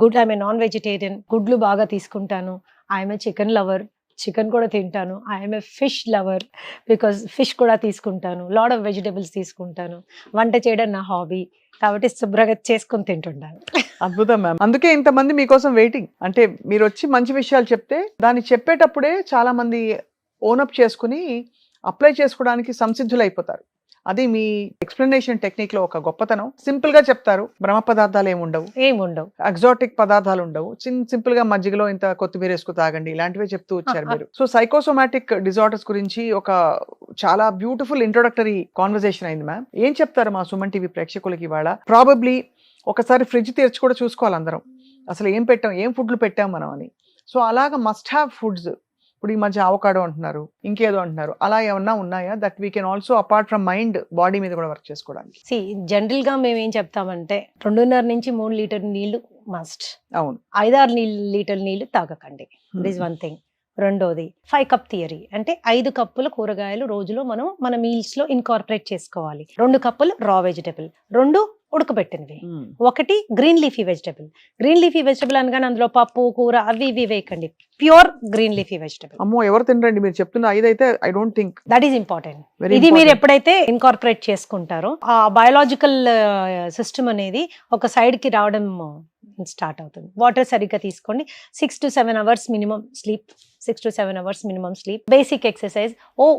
good, I'm a non vegetarian, గుడ్లు బాగా తీసుకుంటాను. I'm a chicken lover, chicken కూడా తింటాను. I'm a fish lover, because fish కూడా తీసుకుంటాను. లాట్ ఆఫ్ వెజిటబుల్స్ తీసుకుంటాను. వంట చేయడం నా హాబీ కాబట్టి శుభ్రంగా చేసుకుని తింటుంటాను. అద్భుతం మ్యామ్. అందుకే ఇంతమంది మీకోసం వెయిటింగ్. అంటే మీరు వచ్చి మంచి విషయాలు చెప్తే దాన్ని చెప్పేటప్పుడే చాలా మంది ఓనప్ చేసుకుని అప్లై చేసుకోవడానికి సంసిద్ధులు అయిపోతారు. అది మీ ఎక్స్ప్లెనేషన్ టెక్నిక్ లో ఒక గొప్పతనం. సింపుల్ గా చెప్తారు, బ్రహ్మ పదార్థాలు ఏముండవు, ఎగ్జాటిక్ పదార్థాలు ఉండవు, సింపుల్ గా మజ్జిగలో ఇంత కొత్తిమీర వేసుకు తాగండి, ఇలాంటివే చెప్తూ వచ్చారు మీరు. సో సైకోసోమాటిక్ డిజార్డర్స్ గురించి ఒక చాలా బ్యూటిఫుల్ ఇంట్రొడక్టరీ కాన్వర్సేషన్ అయింది మ్యామ్. ఏం చెప్తారు మా సుమన్ టీవీ ప్రేక్షకులకి ఇవాళ? ప్రాబబ్లీ ఒకసారి ఫ్రిడ్జ్ తెరిచి కూడా చూసుకోవాలి అందరం, అసలు ఏం ఫుడ్లు పెట్టాం మనం అని. సో అలాగా మస్ట్ హ్యావ్ ఫుడ్స్, ఇప్పుడు ఈ మధ్య అవకాడో అంటున్నారు, ఇంకేదో అంటున్నారు, అలా ఏమన్నా ఉన్నాయా that we can also apart from mind body మీద కూడా వర్క్ చేసుకోవడానికి? జనరల్ గా మేము ఏం చెప్తామంటే 2.5 నుంచి 3 లీటర్ నీళ్లు మస్ట్. అవును. 5-6 లీటర్ నీళ్లు తాగకండి. This one thing. రెండోది 5 కప్ థియరీ, అంటే 5 కప్పుల కూరగాయలు రోజులో మనం మన మీల్స్ లో ఇన్కార్పొరేట్ చేసుకోవాలి. 2 కప్పులు రా vegetable, 2 ఉడకబెట్టినవి, 1 green leafy vegetable. Green leafy vegetable అనగానే అందులో పప్పు కూర అవి ఇవి వేయకండి, ప్యూర్ గ్రీన్ లీఫీ వెజిటబుల్. అమ్మో ఎవరు తినరండి మీరు చెప్తున్న 5 అయితే. I don't think that is important. ఇది మీరు ఎప్పుడైతే ఇన్కార్పొరేట్ చేసుకుంటారో ఆ బయోలాజికల్ సిస్టమ్ అనేది ఒక సైడ్ కి రావడం స్టార్ట్ అవుతుంది. వాటర్ సరిగ్గా తీసుకోండి. 6 to 7 hours minimum sleep. 6 to 7 hours minimum sleep. Basic exercise.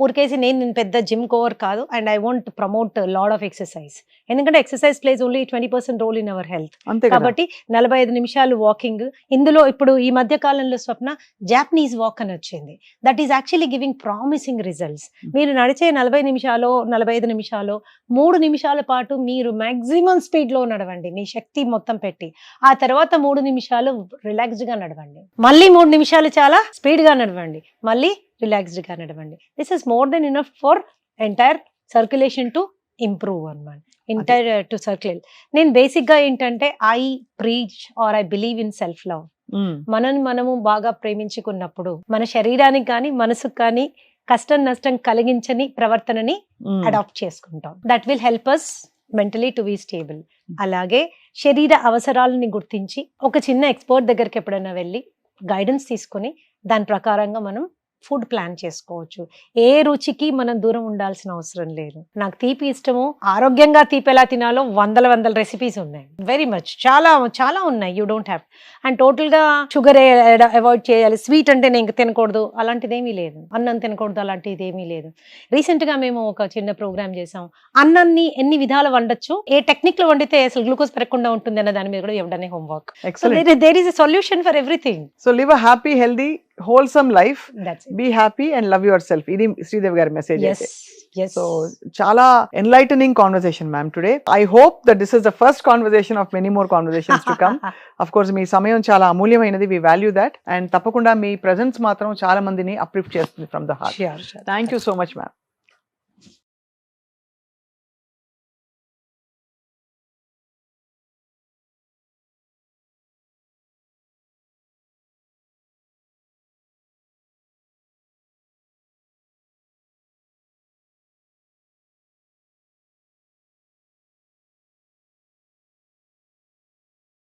ఉరికేసి నేను పెద్ద జిమ్ కోవర్ కాదు and I want promote lot of exercise, ఎందుకంటే exercise plays only 20% role in our health. కాబట్టి 45 నిమిషాలు వాకింగ్. ఇందులో ఇప్పుడు ఈ మధ్య కాలంలో స్వప్న జాపనీస్ వాక్ అని వచ్చింది. That is actually giving promising results. మీరు నడిచే 40 నిమిషాలు 45 నిమిషాలు 3 నిమిషాల పాటు మీరు మాక్సిమం స్పీడ్ లో నడవండి, మీ శక్తి మొత్తం పెట్టి. ఆ తర్వాత 3 నిమిషాలు రిలాక్స్డ్ గా నడవండి, మళ్ళీ 3 నిమిషాలు చాలా స్పీడ్ గా నడవండి, మళ్ళీ రిలాక్స్డ్ గా నడవండి. This is more than enough for entire circulation to improve అన్నమాట. Entire to circulate. నేను బేసిక్ గా ఏంటంటే I preach or I believe in self love. మనము బాగా ప్రేమించుకున్నప్పుడు మన శరీరానికి కానీ మనసుకు కానీ కష్టం నష్టం కలిగించని ప్రవర్తనని అడాప్ట్ చేసుకుంటాం. That will help us mentally to be stable. అలాగే శరీర అవసరాలని గుర్తించి ఒక చిన్న ఎక్స్పర్ట్ దగ్గరికి ఎప్పుడైనా వెళ్ళి గైడెన్స్ తీసుకొని దాని ప్రకారంగా మనం ఫుడ్ ప్లాన్ చేసుకోవచ్చు. ఏ రుచికి మనం దూరం ఉండాల్సిన అవసరం లేదు. నాకు తీపి ఇష్టము, ఆరోగ్యంగా తీపి ఎలా తినాలో వందల రెసిపీస్ ఉన్నాయి, వెరీ మచ్ చాలా ఉన్నాయి. You don't have. And total గా షుగర్ అవాయిడ్ చేయాలి, స్వీట్ అంటే నేను తినకూడదు అలాంటిది ఏమీ లేదు, అన్నం తినకూడదు అలాంటిది ఏమీ లేదు. రీసెంట్ గా మేము ఒక చిన్న ప్రోగ్రామ్ చేసాం. అన్నాన్ని ఎన్ని విధాలు వండొచ్చు, ఏ టెక్నిక్ లో వండితే అసలు గ్లూకోజ్ పెరగకుండా ఉంటుంది అన్న దాని మీద కూడా ఇవ్వడమే homework. There is a solution for everything. So live a happy healthy wholesome life. That's it. Be happy and love yourself. Idi Sridevi gaరి message. Yes. So chala enlightening conversation ma'am today. I hope that this is the first conversation of many more conversations to come. Of course మీ సమయం చాలా అమూల్యమైనది, we value that, and తప్పకుండా మీ presence మాత్రం చాలా మందిని uplift చేస్తుంది from the heart. Sure. Thank you so much ma'am.